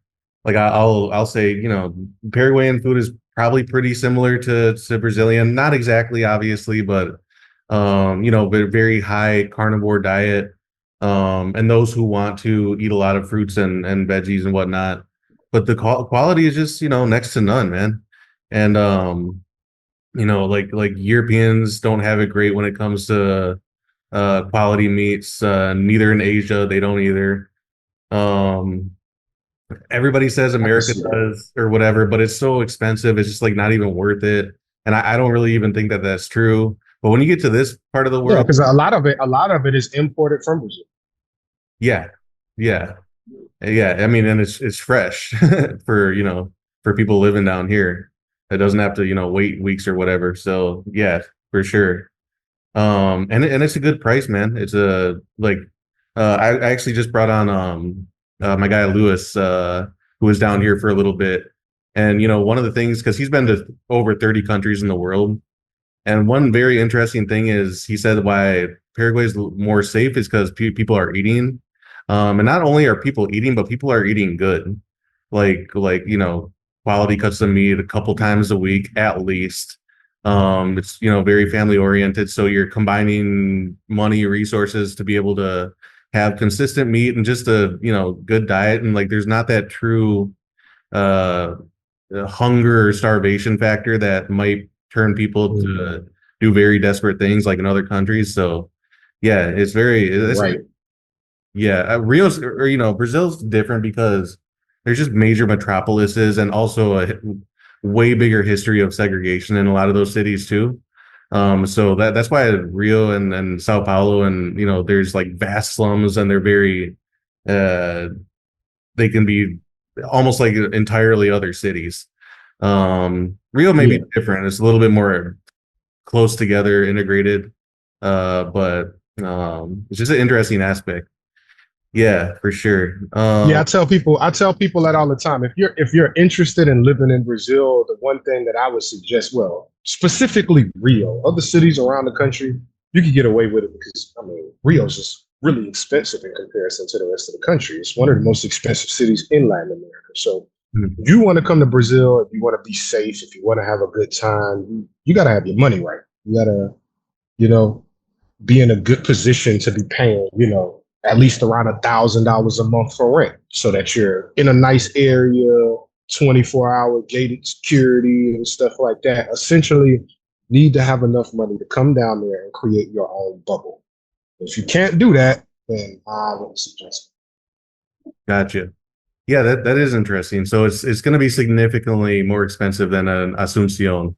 like I'll say, Paraguayan food is probably pretty similar to Brazilian, not exactly obviously, but very high carnivore diet. And those who want to eat a lot of fruits and veggies and whatnot. But the quality is just, next to none, man. And like Europeans don't have it great when it comes to quality meats. Neither in Asia, they don't either. Um, Everybody says I can America see that. does or whatever, but it's so expensive. It's just like not even worth it. And I don't really even think that that's true. But when you get to this part of the Yeah, world, because a lot of it is imported from Brazil. yeah, yeah, yeah. I mean, and it's fresh for for people living down here. It doesn't have to wait weeks or whatever. So yeah, for sure. And it's a good price, man. It's a like I actually just brought on my guy Lewis who was down here for a little bit. And one of the things because he's been to over 30 countries in the world. And one very interesting thing is he said why Paraguay is more safe is because people are eating. And not only are people eating, but people are eating good. Like quality cuts of meat a couple times a week at least. It's very family oriented, so you're combining money resources to be able to have consistent meat and just a good diet, and like there's not that true uh hunger or starvation factor that might turn people Mhm. to do very desperate things like in other countries. So yeah, it's Right. yeah, Rio's or Brazil's different because there's just major metropolises and also a way bigger history of segregation in a lot of those cities too. So that's why Rio and Sao Paulo and there's like vast slums and they're very uh they can be almost like entirely other cities. Rio may be Yeah. different. It's a little bit more close together, integrated. But it's just an interesting aspect. Yeah, for sure. Yeah, I tell people that all the time. If you're interested in living in Brazil, the one thing that I would suggest, well, specifically Rio, other cities around the country, you could get away with it because I mean Rio's just really expensive in comparison to the rest of the country. It's one of the most expensive cities in Latin America. So if you want to come to Brazil, if you want to be safe, if you want to have a good time, you got to have your money right. You got to, you know, be in a good position to be paying, at least around $1,000 a month for rent, so that you're in a nice area, 24-hour gated security and stuff like that. Essentially, need to have enough money to come down there and create your own bubble. If you can't do that, then I wouldn't suggest Gotcha. Yeah, that is interesting. So it's going to be significantly more expensive than an Asuncion.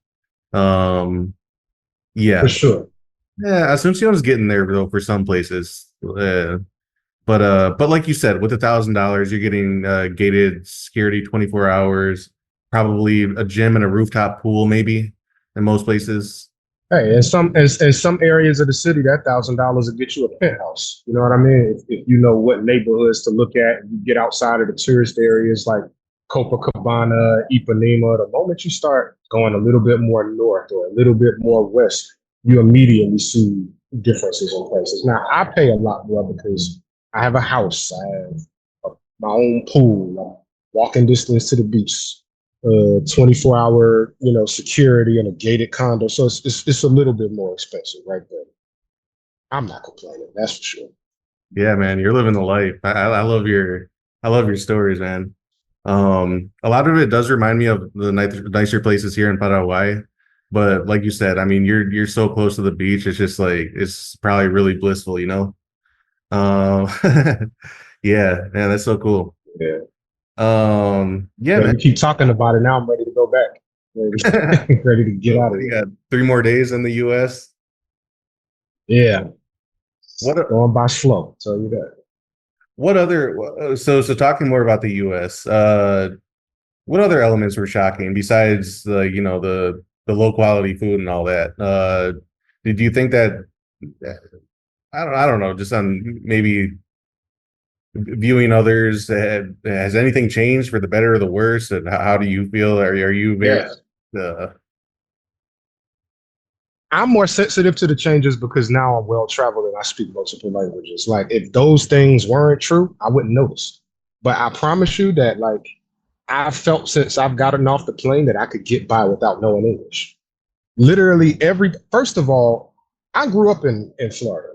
Um, For yeah, sure. yeah, Asuncion is getting there though for some places. But like you said, with $1,000, you're getting gated security 24 hours, probably a gym and a rooftop pool, maybe in most places. Hey, in some areas of the city, that $1,000 will get you a penthouse. You know what I mean? If you know what neighborhoods to look at, and you get outside of the tourist areas like Copacabana, Ipanema. The moment you start going a little bit more north or a little bit more west, you immediately see differences in places. Now, I pay a lot more because I have a house, I have my own pool, walking distance to the beach, 24-hour, security in a gated condo. So it's a little bit more expensive right there. I'm not complaining, that's for sure. Yeah, man, you're living the life. I love I love your stories, man. A lot of it does remind me of the nicer places here in Paraguay, but like you said, I mean, you're so close to the beach. It's just like it's probably really blissful, you know. Um, yeah, man, that's so cool. Yeah. Yeah, Yeah, man. you keep talking about it now. I'm ready to go back. Ready to get So out of what do you here. got? 3 more days in the U.S. Yeah. What Going by slow, I'll tell you that. what other so talking more about the U.S. What other elements were shocking besides the the low quality food and all that? Did you think that I don't know, just on maybe viewing others, has anything changed for the better or the worse? And how do you feel? Are you very Yeah. uh, I'm more sensitive to the changes because now I'm well traveled and I speak multiple languages. Like if those things weren't true, I wouldn't notice. But I promise you that like I've felt since I've gotten off the plane that I could get by without knowing English. Literally first of all, I grew up in Florida.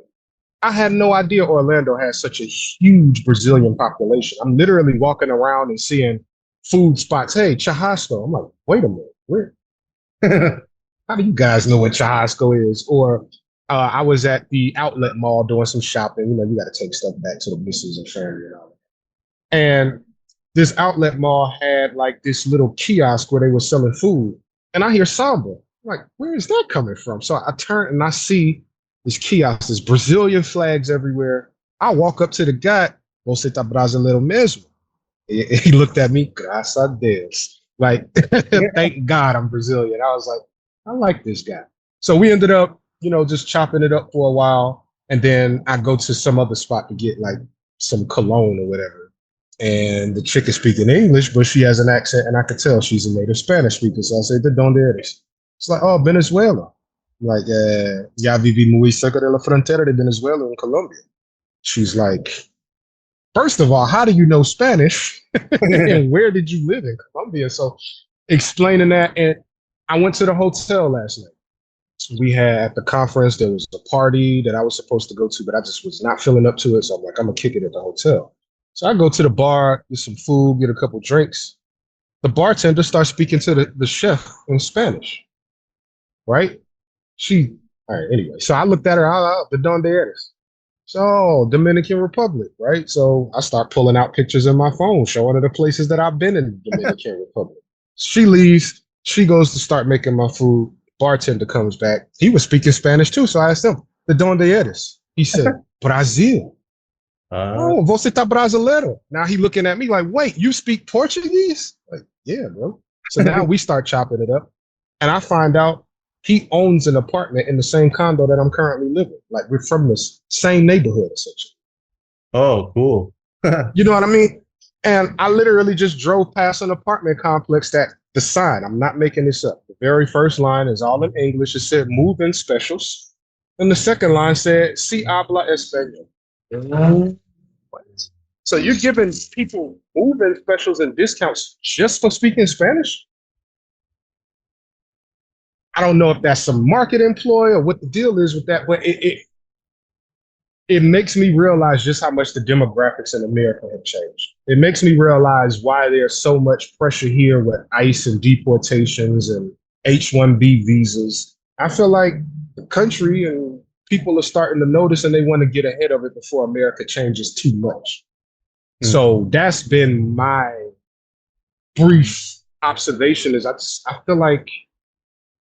I had no idea Orlando has such a huge Brazilian population. I'm literally walking around and seeing food spots. Hey, Chahasco. I'm like, wait a minute, where? How do you guys know what Chahasco is? Or I was at the outlet mall doing some shopping. You got to take stuff back to the missus and family and all that. And this outlet mall had like this little kiosk where they were selling food. And I hear samba. I'm like, where is that coming from? So I turn and I see this kiosk, there's Brazilian flags everywhere. I walk up to the guy, você tá brasileiro mesmo? He looked at me, graças a Deus. Like, yeah. thank God I'm Brazilian. I was like, I like this guy. So we ended up, just chopping it up for a while. And then I go to some other spot to get like some cologne or whatever. And the chick is speaking English, but she has an accent, and I could tell she's a native Spanish speaker. So I said, "De donde eres?" It's like, "Oh, Venezuela." Like, ya viví muy cerca de la frontera de Venezuela and Colombia. She's like, first of all, how do you know Spanish? And where did you live in Colombia? So explaining that. And I went to the hotel last night. We had at the conference, there was a party that I was supposed to go to, but I just was not feeling up to it. So I'm like, I'm gonna kick it at the hotel. So I go to the bar, get some food, get a couple drinks. The bartender starts speaking to the chef in Spanish, right? She, all right, anyway. So I looked at her, the Don de Eres. So Dominican Republic, right? So I start pulling out pictures in my phone, showing her the places that I've been in the Dominican Republic. She leaves. She goes to start making my food. Bartender comes back. He was speaking Spanish too. So I asked him, the Donde eres? He said, Brazil. uh, Oh, você tá brasileiro. Now he looking at me like, wait, you speak Portuguese? Like, yeah, bro. So now we start chopping it up. And I find out he owns an apartment in the same condo that I'm currently living. Like we're from this same neighborhood, essentially. oh, cool. You know what I mean? And I literally just drove past an apartment complex that the sign, I'm not making this up. The very first line is all in English. It said move in specials. And the second line said, si habla español. So you're giving people move-in specials and discounts just for speaking Spanish? I don't know if that's some market employ or what the deal is with that, but it makes me realize just how much the demographics in America have changed. It makes me realize why there's so much pressure here with ICE and deportations and H-1B visas. I feel like the country and people are starting to notice and they want to get ahead of it before America changes too much. Hmm. So that's been my brief observation. I feel like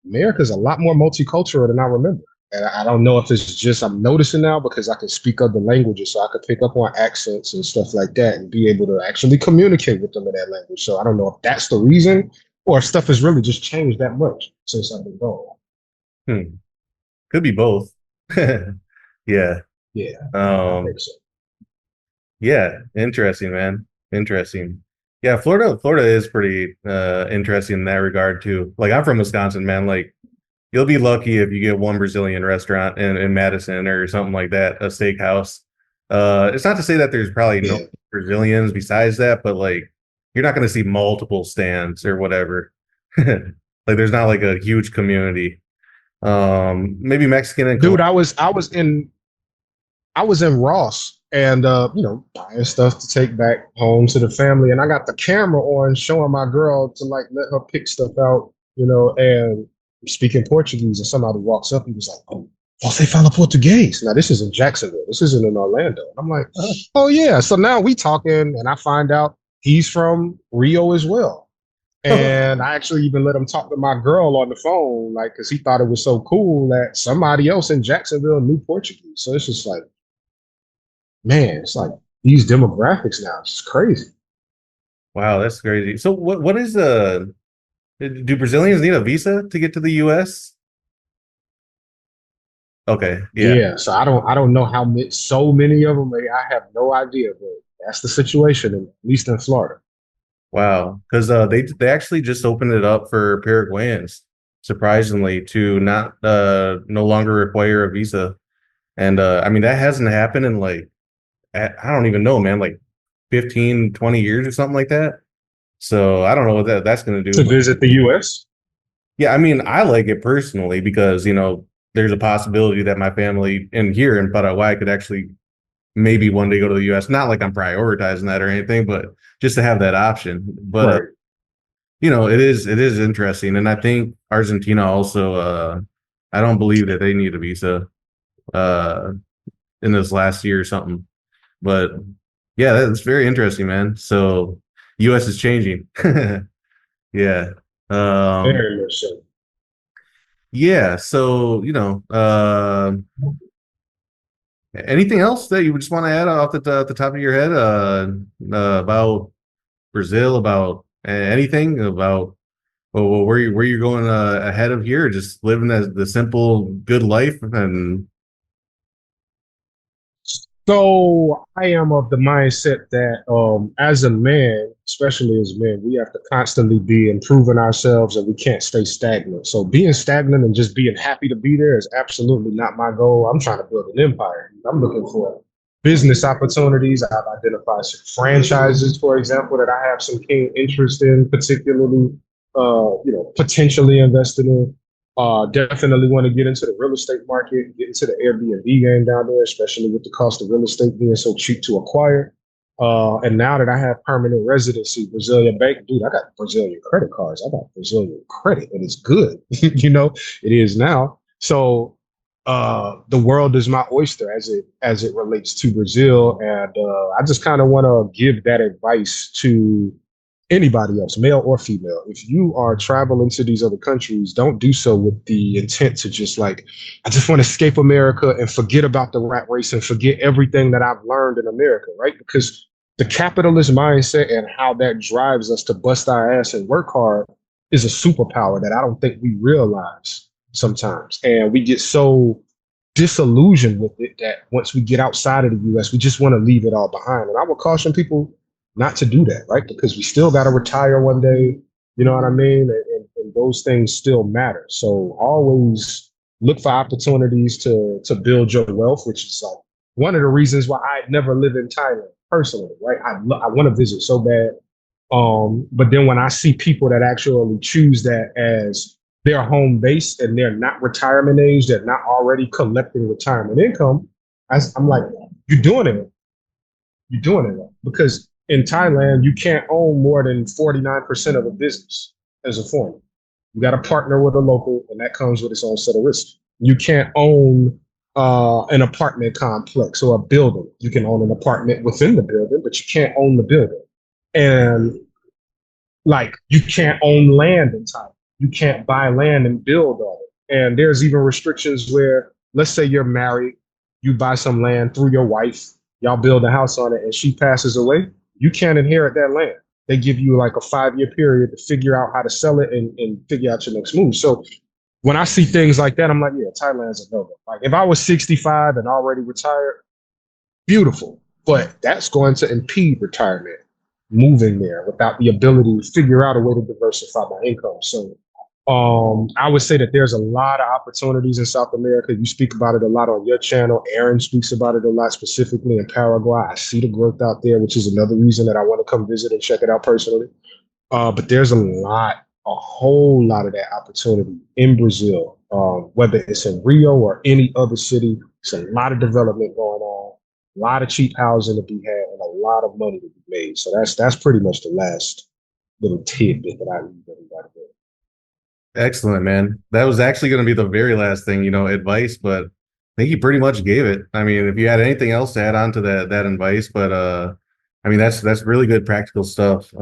America's a lot more multicultural than I remember. And I don't know if it's just I'm noticing now because I can speak other languages, so I could pick up on accents and stuff like that and be able to actually communicate with them in that language. So I don't know if that's the reason or if stuff has really just changed that much since I've been gone. Hmm. Could be both. Yeah. Yeah, I Um, think so. yeah, interesting, man. Interesting. Yeah, Florida is pretty interesting in that regard too. Like I'm from Wisconsin, man. Like you'll be lucky if you get one Brazilian restaurant in Madison or something like that, a steakhouse. It's not to say that there's probably no Yeah. Brazilians besides that, but like you're not going to see multiple stands or whatever. Like there's not like a huge community. Maybe Mexican and Dude, Colombian. I was in Ross and buying stuff to take back home to the family. And I got the camera on showing my girl to like let her pick stuff out, and speaking Portuguese, and somebody walks up and was like, "Oh, você fala português." Now this is in Jacksonville. This isn't in Orlando. And I'm like, "Oh yeah." So now we talking and I find out he's from Rio as well. And I actually even let him talk to my girl on the phone, like, because he thought it was so cool that somebody else in Jacksonville knew Portuguese. So it's just like, man, it's like these demographics now. It's just crazy. Wow, that's crazy. So what is the do Brazilians need a visa to get to the US? Okay, yeah. Yeah, so I don't know how many, so many of them. I have no idea, but that's the situation, at least in Florida. Wow. Because they actually just opened it up for Paraguayans, surprisingly, to not no longer require a visa. And I mean that hasn't happened in like I don't even know, man, like 15, 20 years or something like that. So I don't know what that's gonna do. To But visit the U.S. yeah, I mean, I like it personally because, there's a possibility that my family in here in Paraguay could actually maybe one day go to the US. Not like I'm prioritizing that or anything, but just to have that option. But Right. it is interesting. And I think Argentina also I don't believe that they need a visa uh in this last year or something. But yeah, that's very interesting, man. So US is changing. Yeah. Um Very much so. yeah, so anything else that you would just want to add off the top of your head about Brazil, about anything about well, where you're going ahead of here, just living the simple good life and So I am of the mindset that as a man, especially as men, we have to constantly be improving ourselves and we can't stay stagnant. So being stagnant and just being happy to be there is absolutely not my goal. I'm trying to build an empire. I'm looking for business opportunities. I've identified some franchises, for example, that I have some keen interest in, particularly potentially invested in. Definitely want to get into the real estate market, get into the Airbnb game down there, especially with the cost of real estate being so cheap to acquire. And now that I have permanent residency, Brazilian bank, dude, I got Brazilian credit cards. I got Brazilian credit, and it's good. It is now. So the world is my oyster as it relates to Brazil, and I just kind of want to give that advice to anybody else, male or female. If you are traveling to these other countries, don't do so with the intent to just like, I just want to escape America and forget about the rat race and forget everything that I've learned in America, right? Because the capitalist mindset and how that drives us to bust our ass and work hard is a superpower that I don't think we realize sometimes. And we get so disillusioned with it that once we get outside of the US, we just want to leave it all behind. And I would caution people not to do that, right? Because we still got to retire one day. You know what I mean? And those things still matter. So always look for opportunities to build your wealth, which is like one of the reasons why I never live in Thailand personally, right? I want to visit so bad. But then when I see people that actually choose that as their home base and they're not retirement age, they're not already collecting retirement income, I'm like, you're doing it. You're doing it because in Thailand, you can't own more than 49% of a business as a foreigner. You got to partner with a local, and that comes with its own set of risks. You can't own an apartment complex or a building. You can own an apartment within the building, but you can't own the building. And like you can't own land in time. You can't buy land and build on it. And there's even restrictions where, let's say you're married, you buy some land through your wife, y'all build a house on it, and she passes away, you can't inherit that land. They give you like a 5 year period to figure out how to sell it and figure out your next move. So when I see things like that, I'm like, yeah, Thailand's a no go. Like if I was 65 and already retired, beautiful. But that's going to impede retirement, moving there without the ability to figure out a way to diversify my income. So I would say that there's a lot of opportunities in South America. You speak about it a lot on your channel. Aaron speaks about it a lot, specifically in Paraguay. I see the growth out there, which is another reason that I want to come visit and check it out personally. But there's a whole lot of that opportunity in Brazil, whether it's in Rio or any other city. It's a lot of development going on, a lot of cheap housing to be had, and a lot of money to be made. So that's pretty much the last little tidbit that I leave everybody with. Excellent, man. That was actually going to be the very last thing, advice, but I think you pretty much gave it. I mean, if you had anything else to add on to that advice, but I mean that's really good practical stuff.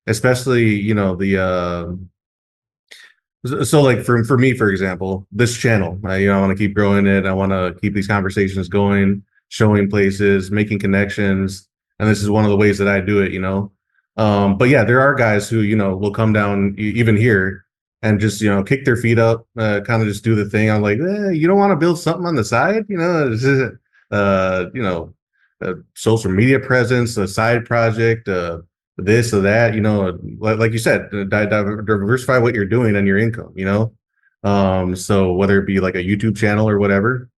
Especially, the so like for me, for example, this channel, I want to keep growing it. I want to keep these conversations going, showing places, making connections, and this is one of the ways that I do it. But yeah, there are guys who will come down even here and just kick their feet up, kind of just do the thing. I'm like, you don't want to build something on the side, this is a social media presence, a side project, this or that, like you said, diversify what you're doing and your income. So whether it be like a YouTube channel or whatever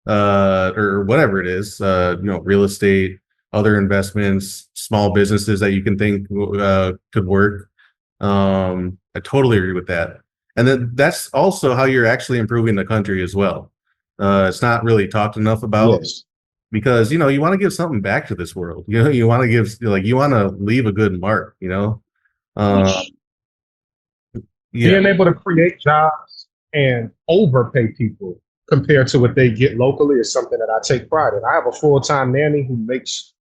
it is, real estate, other investments, small businesses that you can think could work. I totally agree with that. And then that's also how you're actually improving the country as well. It's not really talked enough about Yes. because you want to give something back to this world. You want to give you want to leave a good mark. uh yeah. Being able to create jobs and overpay people compared to what they get locally is something that I take pride in. I have a full-time nanny who makes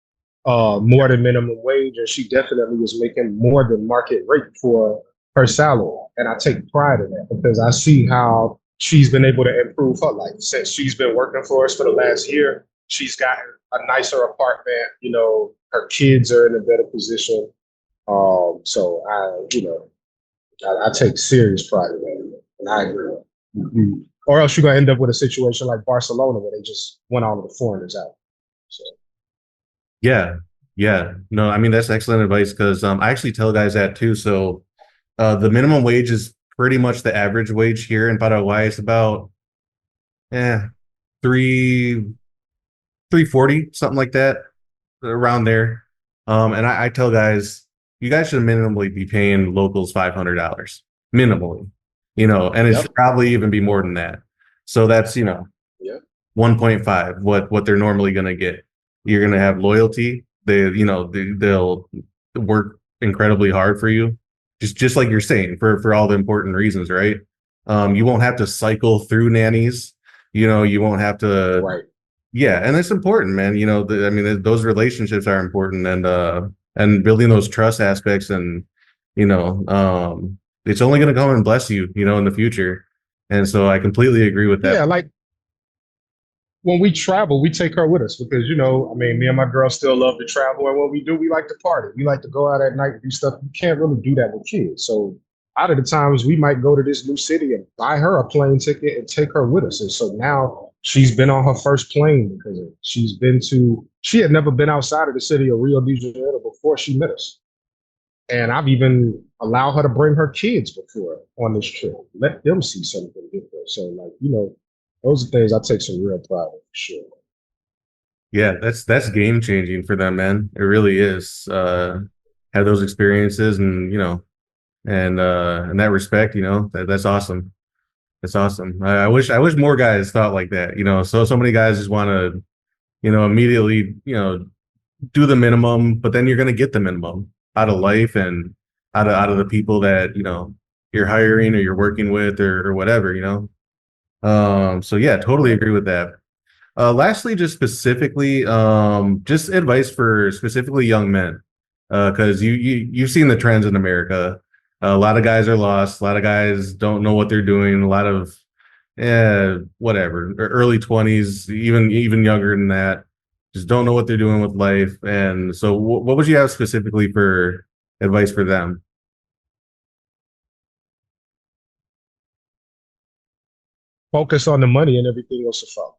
more than minimum wage, and she definitely is making more than market rate for her salary. And I take pride in that because I see how she's been able to improve her life since she's been working for us for the last year. She's gotten a nicer apartment. Her kids are in a better position. So I take serious pride in that, and I agree. Or else you're gonna end up with a situation like Barcelona where they just want all of the foreigners out. So Yeah, yeah. No, I mean that's excellent advice because I actually tell guys that too. So the minimum wage is pretty much the average wage here in Paraguay. It's about three 340, something like that, around there. And I tell guys, you guys should minimally be paying locals $500 minimally, and it should yep, probably even be more than that. So that's yep, 1.5 what they're normally going to get. You're going to have loyalty. They'll work incredibly hard for you, just like you're saying, for all the important reasons, right? You won't have to cycle through nannies. You won't have to. right. Yeah, and it's important, man. I mean, those relationships are important, and building those trust aspects, and it's only going to come and bless you, in the future. And so I completely agree with that. Yeah, like when we travel, we take her with us because I mean, me and my girl still love to travel, and when we do, we like to party. We like to go out at night and do stuff. You can't really do that with kids. So out of the times, we might go to this new city and buy her a plane ticket and take her with us. And so now she's been on her first plane because she had never been outside of the city of Rio de Janeiro before she met us. And I've even allowed her to bring her kids before on this trip, let them see something different. So, like, those are things I take some real pride in for sure. Yeah, that's game changing for them, man. It really is. Have those experiences, and and that respect, that's awesome. That's awesome. I wish more guys thought like that. So many guys just want to immediately do the minimum, but then you're going to get the minimum out of life and out of the people that you're hiring or you're working with or whatever. So yeah, totally agree with that. Lastly, just specifically, just advice for specifically young men, because you've seen the trends in America. A lot of guys are lost. A lot of guys don't know what they're doing. A lot of, whatever, early 20s, even younger than that, just don't know what they're doing with life. And so, what would you have specifically for advice for them? Focus on the money and everything else will follow.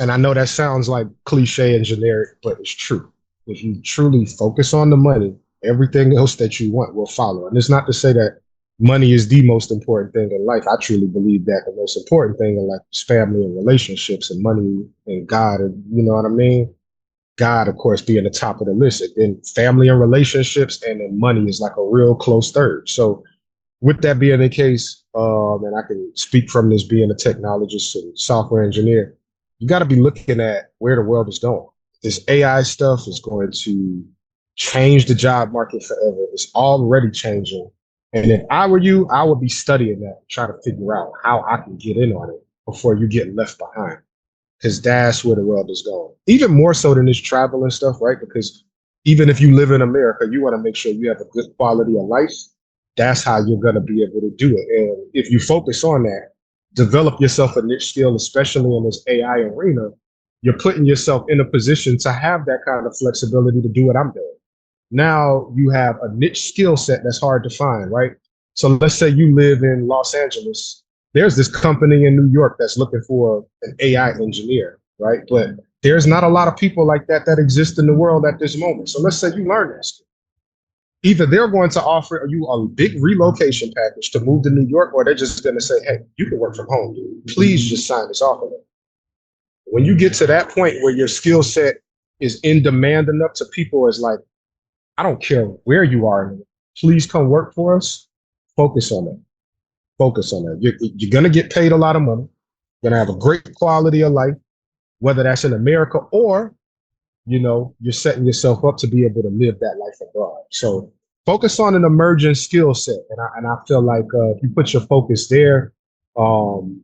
And I know that sounds like cliche and generic, but it's true. If you truly focus on the money, everything else that you want will follow. And it's not to say that money is the most important thing in life. I truly believe that the most important thing in life is family and relationships and money and God. And you know what I mean? God, of course, being the top of the list. And then family and relationships and then money is like a real close third. So with that being the case, and I can speak from this being a technologist and software engineer, you got to be looking at where the world is going. This AI stuff is going to change the job market forever. It's already changing. And if I were you, I would be studying that, try to figure out how I can get in on it before you get left behind. Because that's where the world is going. Even more so than this travel and stuff, right? Because even if you live in America, you want to make sure you have a good quality of life. That's how you're going to be able to do it. And if you focus on that, develop yourself a niche skill, especially in this AI arena, you're putting yourself in a position to have that kind of flexibility to do what I'm doing. Now you have a niche skill set that's hard to find, right? So let's say you live in Los Angeles. There's this company in New York that's looking for an AI engineer, right? But there's not a lot of people like that that exist in the world at this moment. So let's say you learn this. Either they're going to offer you a big relocation package to move to New York, or they're just going to say, hey, you can work from home, dude. Please just sign this offer. When you get to that point where your skill set is in demand enough to people as like, I don't care where you are, please come work for us. Focus on that. Focus on that. You're going to get paid a lot of money. You're going to have a great quality of life, whether that's in America or you're setting yourself up to be able to live that life abroad. So focus on an emerging skill set. And I feel like if you put your focus there, um,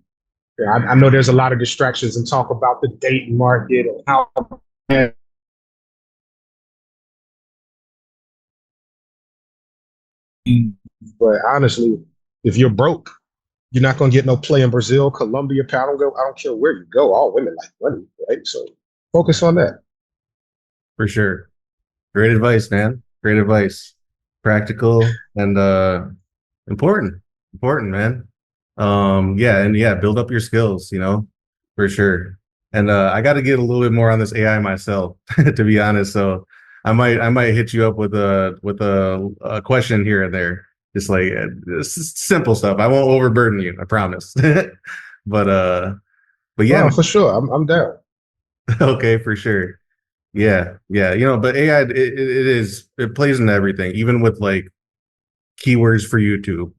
yeah, I know there's a lot of distractions and talk about the dating market and how, but honestly, if you're broke, you're not going to get no play in Brazil, Colombia, Paraguay. I don't care where you go. All women like money, right? So focus on that. For sure. Great advice, man. Great advice. Practical and important. Important, man. Yeah, and yeah, build up your skills, for sure. And I got to get a little bit more on this AI myself, to be honest. So I might hit you up with a question here and there, just like simple stuff. I won't overburden you, I promise. But but yeah, Oh, man. for sure. I'm down. Okay, for sure. Yeah, yeah, but AI it plays into everything, even with like keywords for YouTube.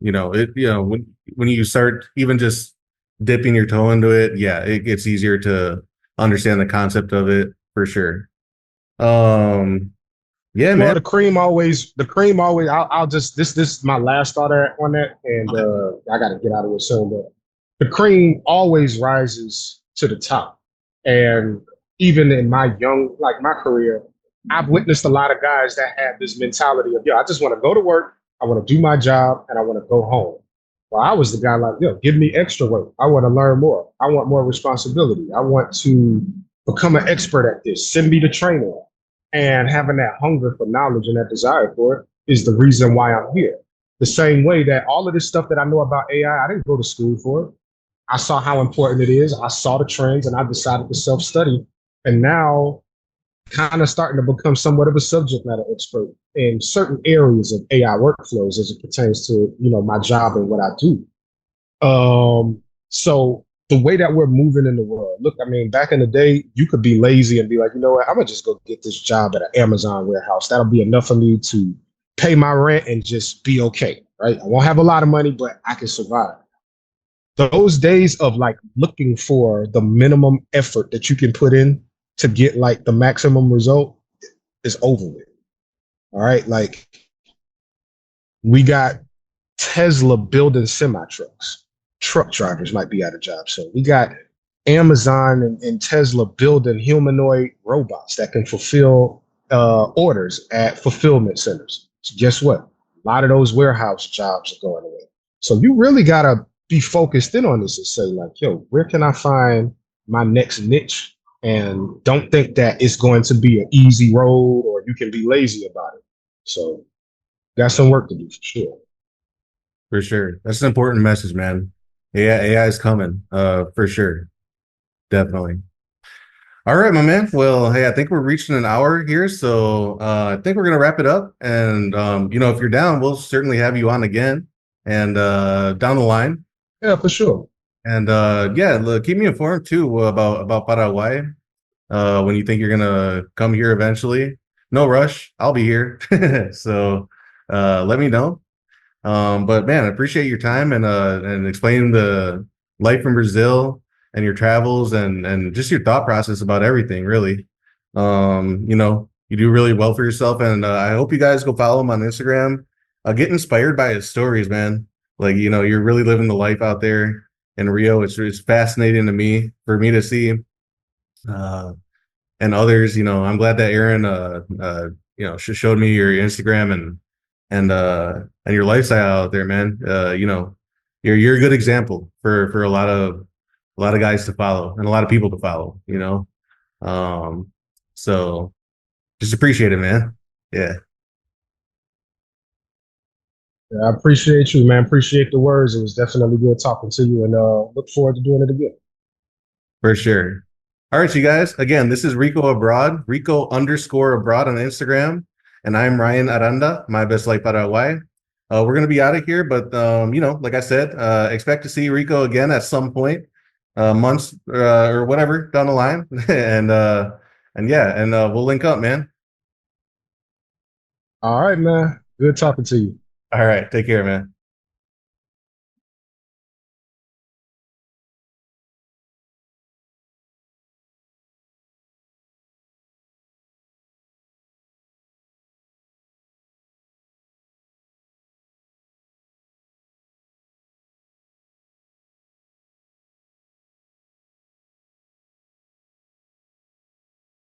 When you start even just dipping your toe into it, yeah, it gets easier to understand the concept of it for sure. Um, yeah, Well, man. the cream always, I'll just, this is my last thought on that. And Okay. I got to get out of here soon, but the cream always rises to the top. And even in my like my career, I've witnessed a lot of guys that have this mentality of, yo, I just want to go to work, I want to do my job, and I want to go home. Well, I was the guy like, yo, give me extra work. I want to learn more. I want more responsibility. I want to become an expert at this. Send me to training. And having that hunger for knowledge and that desire for it is the reason why I'm here. The same way that all of this stuff that I know about AI, I didn't go to school for it. I saw how important it is. I saw the trends and I decided to self study. And now, kind of starting to become somewhat of a subject matter expert in certain areas of AI workflows as it pertains to my job and what I do. So the way that we're moving in the world, look, I mean, back in the day, you could be lazy and be like, you know what, I'm gonna just go get this job at an Amazon warehouse. That'll be enough for me to pay my rent and just be okay, right? I won't have a lot of money, but I can survive. Those days of like looking for the minimum effort that you can put in to get like the maximum result is over with. All right. Like we got Tesla building semi trucks. truck drivers might be out of jobs. So we got Amazon and Tesla building humanoid robots that can fulfill orders at fulfillment centers. So guess what? A lot of those warehouse jobs are going away. So you really gotta be focused in on this and say, like, yo, where can I find my next niche? And don't think that it's going to be an easy road or you can be lazy about it. So got some work to do for sure. For sure. That's an important message, man. AI is coming, for sure. Definitely. All right, my man. Well, hey, I think we're reaching an hour here, so I think we're gonna wrap it up. And if you're down, we'll certainly have you on again and down the line. Yeah, for sure. And yeah, look, keep me informed too about Paraguay. When you think you're gonna come here eventually. No rush. I'll be here. So let me know. But man, I appreciate your time and explaining the life in Brazil and your travels and just your thought process about everything, really. You do really well for yourself, and I hope you guys go follow him on Instagram. Get inspired by his stories, man. Like, you're really living the life out there in Rio. It's fascinating to me for me to see. Uh, and others, I'm glad that Aaron, showed me your Instagram and your lifestyle out there, man. You're a good example for a lot of guys to follow and a lot of people to follow. Um, so just appreciate it, man. Yeah, Yeah, I appreciate you, man. Appreciate the words. It was definitely good talking to you, and look forward to doing it again. for sure. All right, you guys. Again, this is Rico Abroad, Rico_abroad on Instagram, and I'm Ryan Aranda, my best life Paraguay. We're gonna be out of here, but like I said, expect to see Rico again at some point, months or whatever down the line, and yeah, and we'll link up, man. All right, man. Good talking to you. All right, take care, man.